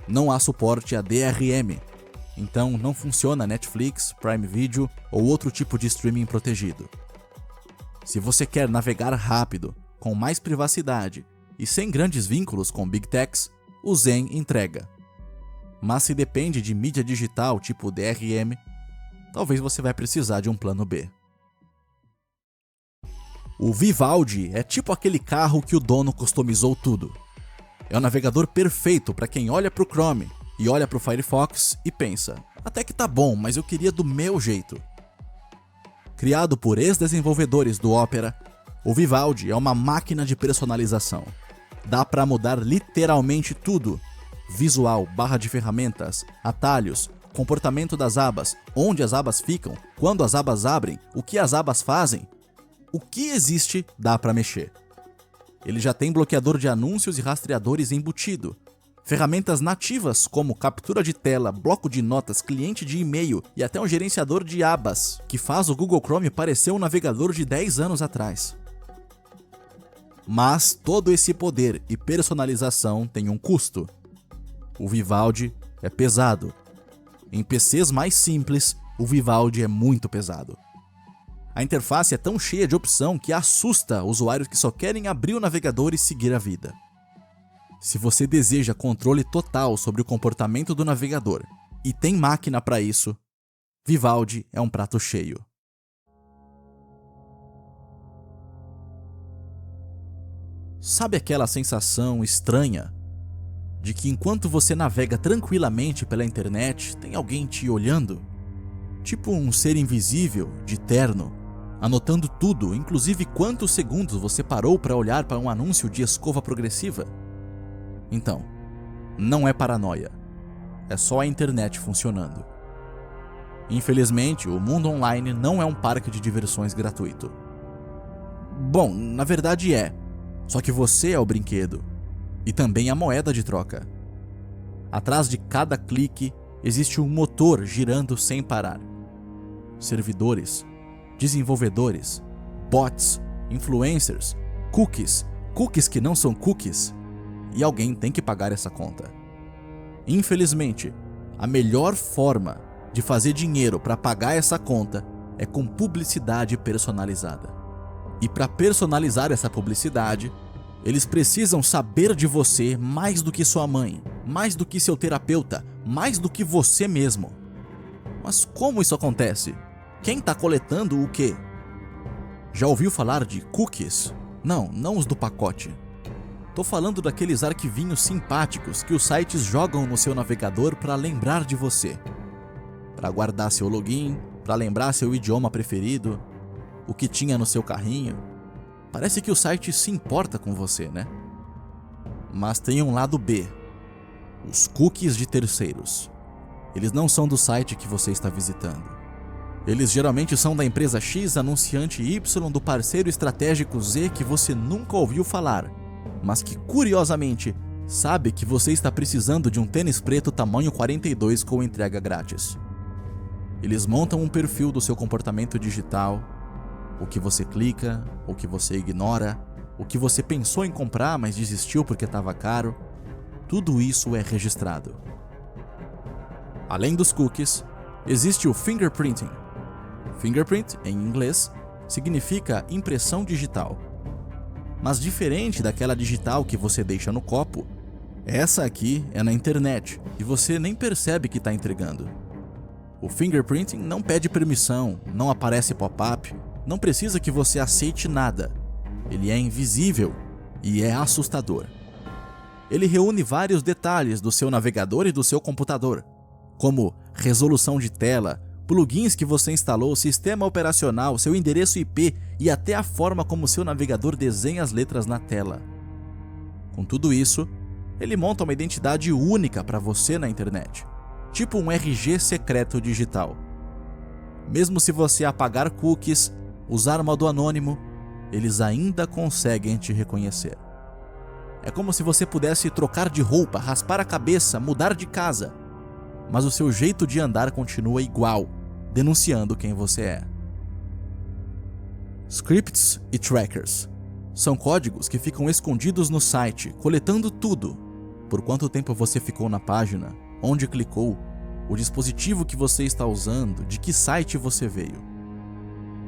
Speaker 1: Não há suporte a DRM, então não funciona Netflix, Prime Video ou outro tipo de streaming protegido. Se você quer navegar rápido, com mais privacidade e sem grandes vínculos com Big Techs, o Zen entrega. Mas se depende de mídia digital tipo DRM, talvez você vai precisar de um plano B. O Vivaldi é tipo aquele carro que o dono customizou tudo. É o navegador perfeito para quem olha para o Chrome e olha para o Firefox e pensa, até que tá bom, mas eu queria do meu jeito. Criado por ex-desenvolvedores do Opera, o Vivaldi é uma máquina de personalização. Dá para mudar literalmente tudo: visual, barra de ferramentas, atalhos, comportamento das abas, onde as abas ficam, quando as abas abrem, o que as abas fazem. O que existe dá para mexer. Ele já tem bloqueador de anúncios e rastreadores embutido. Ferramentas nativas como captura de tela, bloco de notas, cliente de e-mail e até um gerenciador de abas, que faz o Google Chrome parecer um navegador de 10 anos atrás. Mas todo esse poder e personalização tem um custo. O Vivaldi é pesado. Em PCs mais simples, o Vivaldi é muito pesado. A interface é tão cheia de opção que assusta usuários que só querem abrir o navegador e seguir a vida. Se você deseja controle total sobre o comportamento do navegador e tem máquina para isso, Vivaldi é um prato cheio. Sabe aquela sensação estranha de que enquanto você navega tranquilamente pela internet, tem alguém te olhando? Tipo um ser invisível, de terno, anotando tudo, inclusive quantos segundos você parou para olhar para um anúncio de escova progressiva? Então, não é paranoia. É só a internet funcionando. Infelizmente, o mundo online não é um parque de diversões gratuito. Bom, na verdade é. Só que você é o brinquedo. E também a moeda de troca. Atrás de cada clique existe um motor girando sem parar. Servidores, desenvolvedores, bots, influencers, cookies que não são cookies. E alguém tem que pagar essa conta. Infelizmente, a melhor forma de fazer dinheiro para pagar essa conta é com publicidade personalizada. E para personalizar essa publicidade, eles precisam saber de você mais do que sua mãe, mais do que seu terapeuta, mais do que você mesmo. Mas como isso acontece? Quem está coletando o quê? Já ouviu falar de cookies? Não os do pacote. Tô falando daqueles arquivinhos simpáticos que os sites jogam no seu navegador para lembrar de você. Para guardar seu login, para lembrar seu idioma preferido, o que tinha no seu carrinho. Parece que o site se importa com você, né? Mas tem um lado B. Os cookies de terceiros. Eles não são do site que você está visitando. Eles geralmente são da empresa X, anunciante Y, do parceiro estratégico Z que você nunca ouviu falar, mas que, curiosamente, sabe que você está precisando de um tênis preto tamanho 42 com entrega grátis. Eles montam um perfil do seu comportamento digital, o que você clica, o que você ignora, o que você pensou em comprar mas desistiu porque estava caro, tudo isso é registrado. Além dos cookies, existe o fingerprinting. Fingerprint, em inglês, significa impressão digital. Mas diferente daquela digital que você deixa no copo, essa aqui é na internet e você nem percebe que está entregando. O fingerprinting não pede permissão, não aparece pop-up, não precisa que você aceite nada. Ele é invisível e é assustador. Ele reúne vários detalhes do seu navegador e do seu computador, como resolução de tela, plugins que você instalou, sistema operacional, seu endereço IP e até a forma como seu navegador desenha as letras na tela. Com tudo isso, Ele monta uma identidade única para você na internet, tipo um RG secreto digital. Mesmo se você apagar cookies, usar modo anônimo, eles ainda conseguem te reconhecer. É como se você pudesse trocar de roupa, raspar a cabeça, mudar de casa, mas o seu jeito de andar continua igual, denunciando quem você é. Scripts e trackers são códigos que ficam escondidos no site, coletando tudo. Por quanto tempo você ficou na página, onde clicou, o dispositivo que você está usando, de que site você veio.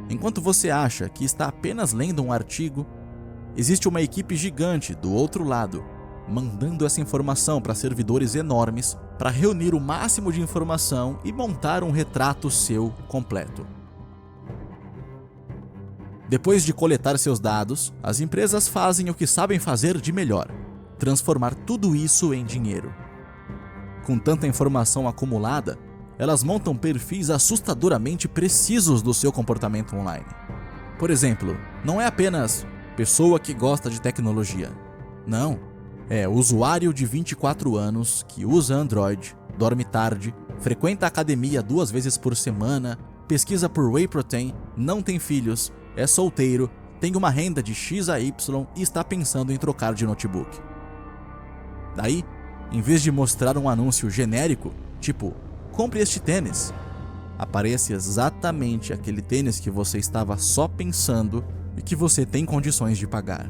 Speaker 1: Enquanto você acha que está apenas lendo um artigo, existe uma equipe gigante do outro lado, mandando essa informação para servidores enormes para reunir o máximo de informação e montar um retrato seu completo. Depois de coletar seus dados, as empresas fazem o que sabem fazer de melhor: transformar tudo isso em dinheiro. Com tanta informação acumulada, elas montam perfis assustadoramente precisos do seu comportamento online. Por exemplo, não é apenas pessoa que gosta de tecnologia. Não, é usuário de 24 anos que usa Android, dorme tarde, frequenta a academia 2 vezes por semana, pesquisa por whey protein, não tem filhos, é solteiro, tem uma renda de X a Y e está pensando em trocar de notebook. Daí, em vez de mostrar um anúncio genérico, tipo, compre este tênis, aparece exatamente aquele tênis que você estava só pensando e que você tem condições de pagar.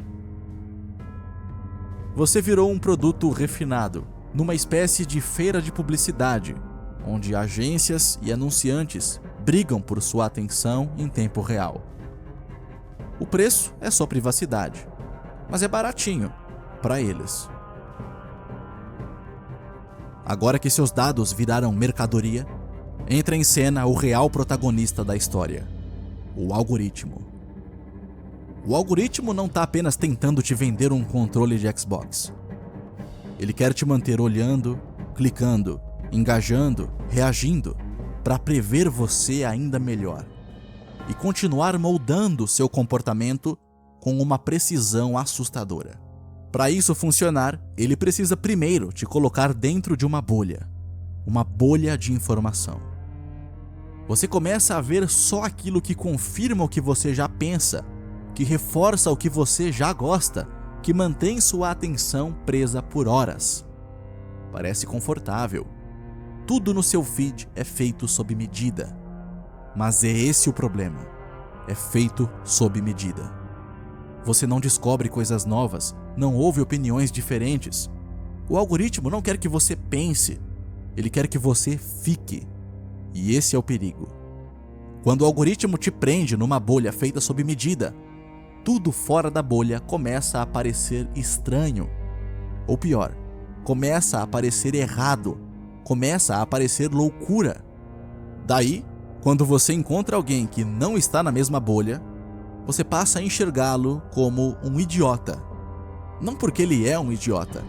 Speaker 1: Você virou um produto refinado, numa espécie de feira de publicidade, onde agências e anunciantes brigam por sua atenção em tempo real. O preço é só privacidade, mas é baratinho para eles. Agora que seus dados viraram mercadoria, entra em cena o real protagonista da história: o algoritmo. O algoritmo não está apenas tentando te vender um controle de Xbox. Ele quer te manter olhando, clicando, engajando, reagindo, para prever você ainda melhor e continuar moldando seu comportamento com uma precisão assustadora. Para isso funcionar, ele precisa primeiro te colocar dentro de uma bolha de informação. Você começa a ver só aquilo que confirma o que você já pensa, que reforça o que você já gosta, que mantém sua atenção presa por horas. Parece confortável. Tudo no seu feed é feito sob medida. Mas é esse o problema. É feito sob medida. Você não descobre coisas novas, não ouve opiniões diferentes. O algoritmo não quer que você pense, ele quer que você fique. E esse é o perigo. Quando o algoritmo te prende numa bolha feita sob medida, tudo fora da bolha começa a parecer estranho. Ou pior, começa a parecer errado, começa a parecer loucura. Daí, quando você encontra alguém que não está na mesma bolha, você passa a enxergá-lo como um idiota. Não porque ele é um idiota,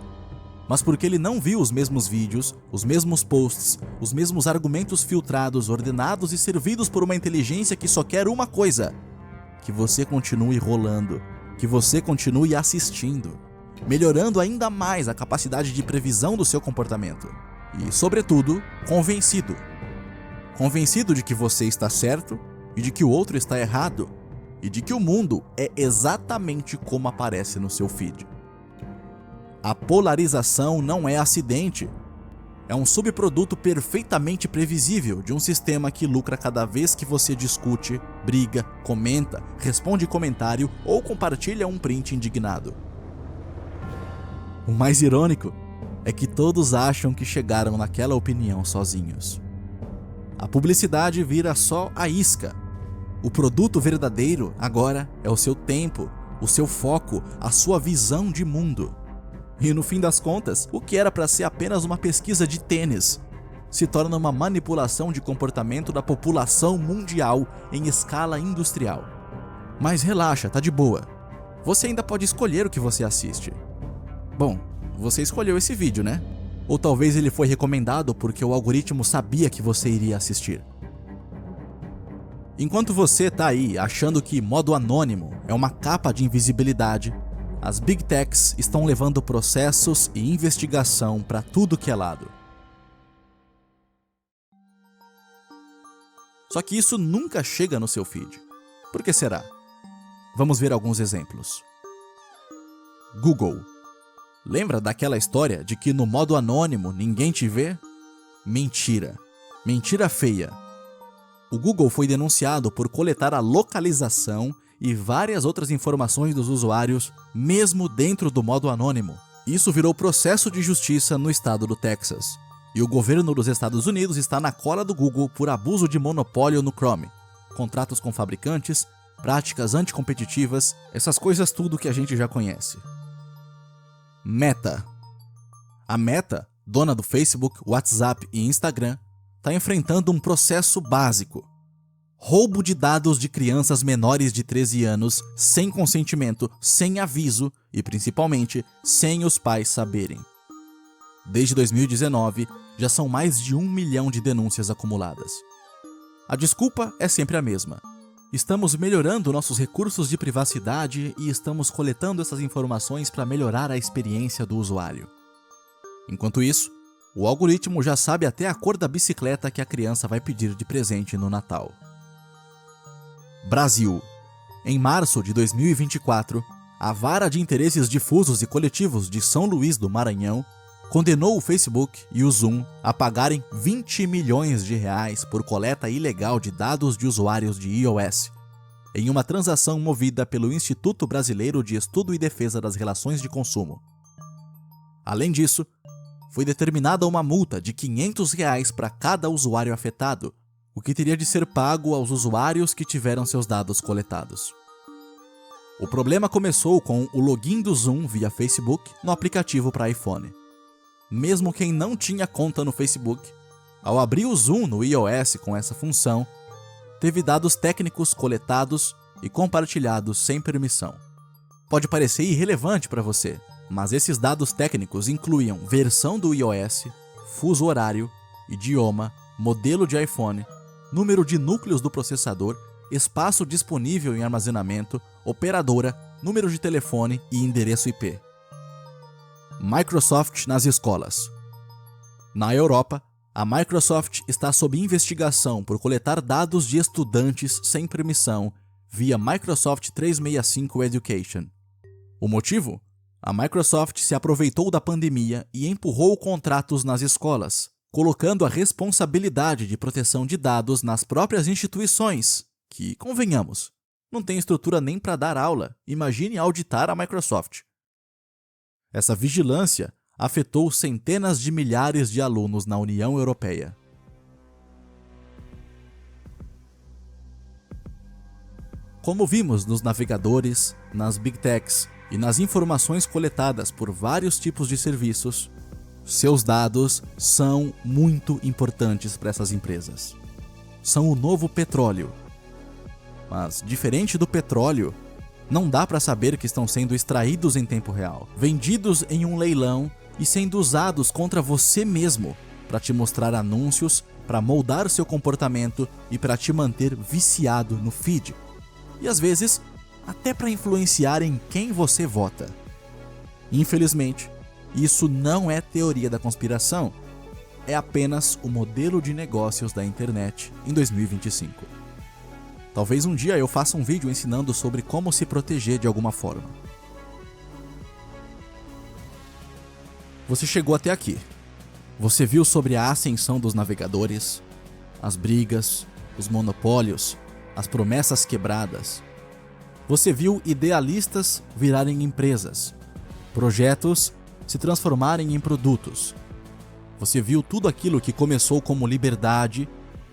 Speaker 1: mas porque ele não viu os mesmos vídeos, os mesmos posts, os mesmos argumentos filtrados, ordenados e servidos por uma inteligência que só quer uma coisa: que você continue rolando, que você continue assistindo, melhorando ainda mais a capacidade de previsão do seu comportamento. E, sobretudo, convencido. Convencido de que você está certo e de que o outro está errado, e de que o mundo é exatamente como aparece no seu feed. A polarização não é acidente. É um subproduto perfeitamente previsível de um sistema que lucra cada vez que você discute, briga, comenta, responde comentário ou compartilha um print indignado. O mais irônico é que todos acham que chegaram naquela opinião sozinhos. A publicidade vira só a isca. O produto verdadeiro agora é o seu tempo, o seu foco, a sua visão de mundo. E no fim das contas, o que era para ser apenas uma pesquisa de tênis se torna uma manipulação de comportamento da população mundial em escala industrial. Mas relaxa, tá de boa. Você ainda pode escolher o que você assiste. Bom, você escolheu esse vídeo, né? Ou talvez ele foi recomendado porque o algoritmo sabia que você iria assistir. Enquanto você tá aí achando que modo anônimo é uma capa de invisibilidade, As Big Techs estão levando processos e investigação para tudo que é lado. Só que isso nunca chega no seu feed. Por que será? Vamos ver alguns exemplos. Google. Lembra daquela história de que no modo anônimo ninguém te vê? Mentira. Mentira feia. O Google foi denunciado por coletar a localização e várias outras informações dos usuários, mesmo dentro do modo anônimo. Isso virou processo de justiça no estado do Texas. E o governo dos Estados Unidos está na cola do Google por abuso de monopólio no Chrome. Contratos com fabricantes, práticas anticompetitivas, essas coisas tudo que a gente já conhece. Meta. A Meta, dona do Facebook, WhatsApp e Instagram, está enfrentando um processo básico. Roubo de dados de crianças menores de 13 anos, sem consentimento, sem aviso e, principalmente, sem os pais saberem. Desde 2019, já são mais de 1 milhão de denúncias acumuladas. A desculpa é sempre a mesma. Estamos melhorando nossos recursos de privacidade e estamos coletando essas informações para melhorar a experiência do usuário. Enquanto isso, o algoritmo já sabe até a cor da bicicleta que a criança vai pedir de presente no Natal. Brasil. Em março de 2024, a Vara de Interesses Difusos e Coletivos de São Luís do Maranhão condenou o Facebook e o Zoom a pagarem 20 milhões de reais por coleta ilegal de dados de usuários de iOS, em uma transação movida pelo Instituto Brasileiro de Estudo e Defesa das Relações de Consumo. Além disso, foi determinada uma multa de R$ 500 reais para cada usuário afetado, o que teria de ser pago aos usuários que tiveram seus dados coletados. O problema começou com o login do Zoom via Facebook no aplicativo para iPhone. Mesmo quem não tinha conta no Facebook, ao abrir o Zoom no iOS com essa função, teve dados técnicos coletados e compartilhados sem permissão. Pode parecer irrelevante para você, mas esses dados técnicos incluíam versão do iOS, fuso horário, idioma, modelo de iPhone, número de núcleos do processador, espaço disponível em armazenamento, operadora, número de telefone e endereço IP. Microsoft nas escolas. Na Europa, a Microsoft está sob investigação por coletar dados de estudantes sem permissão via Microsoft 365 Education. O motivo? A Microsoft se aproveitou da pandemia e empurrou contratos nas escolas, colocando a responsabilidade de proteção de dados nas próprias instituições, que, convenhamos, não tem estrutura nem para dar aula, imagine auditar a Microsoft. Essa vigilância afetou centenas de milhares de alunos na União Europeia. Como vimos nos navegadores, nas Big Techs e nas informações coletadas por vários tipos de serviços, seus dados são muito importantes para essas empresas. São o novo petróleo. Mas, diferente do petróleo, não dá para saber que estão sendo extraídos em tempo real, vendidos em um leilão e sendo usados contra você mesmo para te mostrar anúncios, para moldar seu comportamento e para te manter viciado no feed. E às vezes, até para influenciar em quem você vota. Infelizmente, isso não é teoria da conspiração, é apenas o modelo de negócios da internet em 2025. Talvez um dia eu faça um vídeo ensinando sobre como se proteger de alguma forma. Você chegou até aqui. Você viu sobre a ascensão dos navegadores, as brigas, os monopólios, as promessas quebradas. Você viu idealistas virarem empresas, projetos se transformarem em produtos. Você viu tudo aquilo que começou como liberdade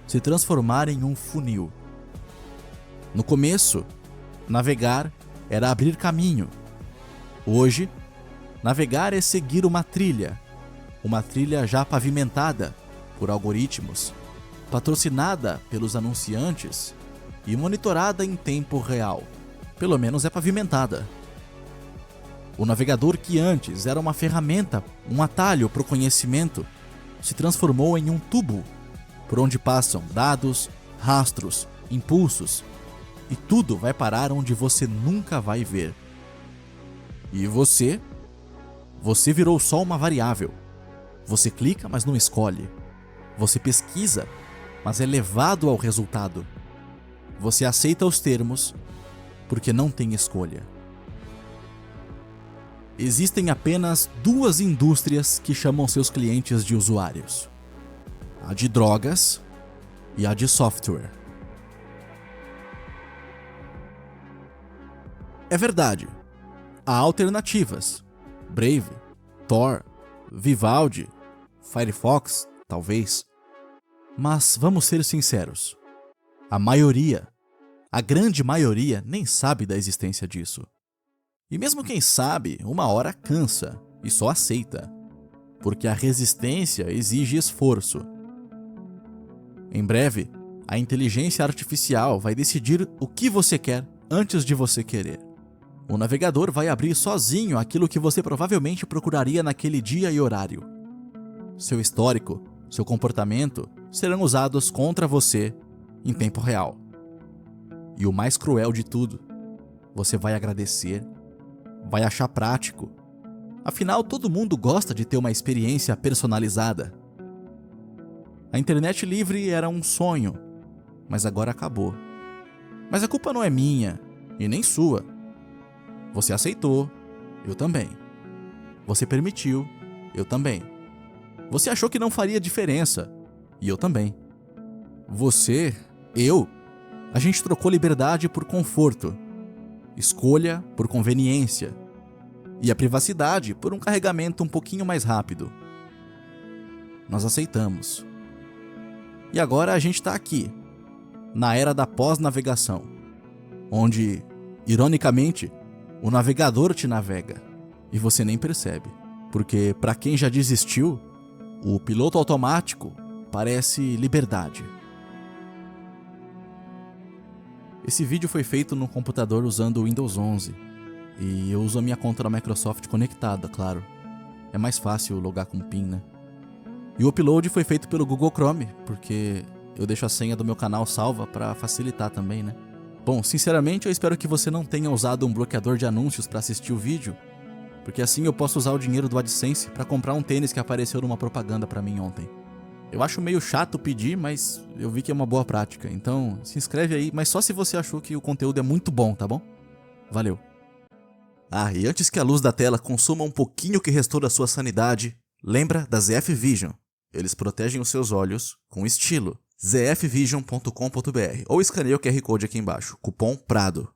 Speaker 1: se transformar em um funil. No começo, navegar era abrir caminho. Hoje, navegar é seguir uma trilha já pavimentada por algoritmos, patrocinada pelos anunciantes e monitorada em tempo real. Pelo menos é pavimentada. O navegador que antes era uma ferramenta, um atalho para o conhecimento, se transformou em um tubo por onde passam dados, rastros, impulsos, e tudo vai parar onde você nunca vai ver. E você virou só uma variável. Você clica, mas não escolhe. Você pesquisa, mas é levado ao resultado. Você aceita os termos porque não tem escolha. Existem apenas duas indústrias que chamam seus clientes de usuários: a de drogas e a de software. É verdade, há alternativas: Brave, Tor, Vivaldi, Firefox, talvez. Mas vamos ser sinceros, a grande maioria nem sabe da existência disso. E mesmo quem sabe, uma hora cansa e só aceita, porque a resistência exige esforço. Em breve, a inteligência artificial vai decidir o que você quer antes de você querer. O navegador vai abrir sozinho aquilo que você provavelmente procuraria naquele dia e horário. Seu histórico, seu comportamento serão usados contra você em tempo real. E o mais cruel de tudo, você vai agradecer, vai achar prático. Afinal, todo mundo gosta de ter uma experiência personalizada. A internet livre era um sonho, mas agora acabou. Mas a culpa não é minha e nem sua. Você aceitou, eu também. Você permitiu, eu também. Você achou que não faria diferença, e eu também. Você, eu, a gente trocou liberdade por conforto, escolha por conveniência e a privacidade por um carregamento um pouquinho mais rápido. Nós aceitamos. E agora a gente está aqui, na era da pós-navegação, onde, ironicamente, o navegador te navega e você nem percebe, porque para quem já desistiu, o piloto automático parece liberdade. Esse vídeo foi feito no computador usando o Windows 11 e eu uso a minha conta da Microsoft conectada, claro. É mais fácil logar com PIN, né? E o upload foi feito pelo Google Chrome, porque eu deixo a senha do meu canal salva para facilitar também, né? Bom, sinceramente eu espero que você não tenha usado um bloqueador de anúncios para assistir o vídeo, porque assim eu posso usar o dinheiro do AdSense para comprar um tênis que apareceu numa propaganda para mim ontem. Eu acho meio chato pedir, mas eu vi que é uma boa prática, então se inscreve aí, mas só se você achou que o conteúdo é muito bom, tá bom? Valeu! Ah, e antes que a luz da tela consuma um pouquinho que restou da sua sanidade, lembra da ZF Vision. Eles protegem os seus olhos com estilo. zfvision.com.br ou escaneia o QR Code aqui embaixo, cupom PRADO.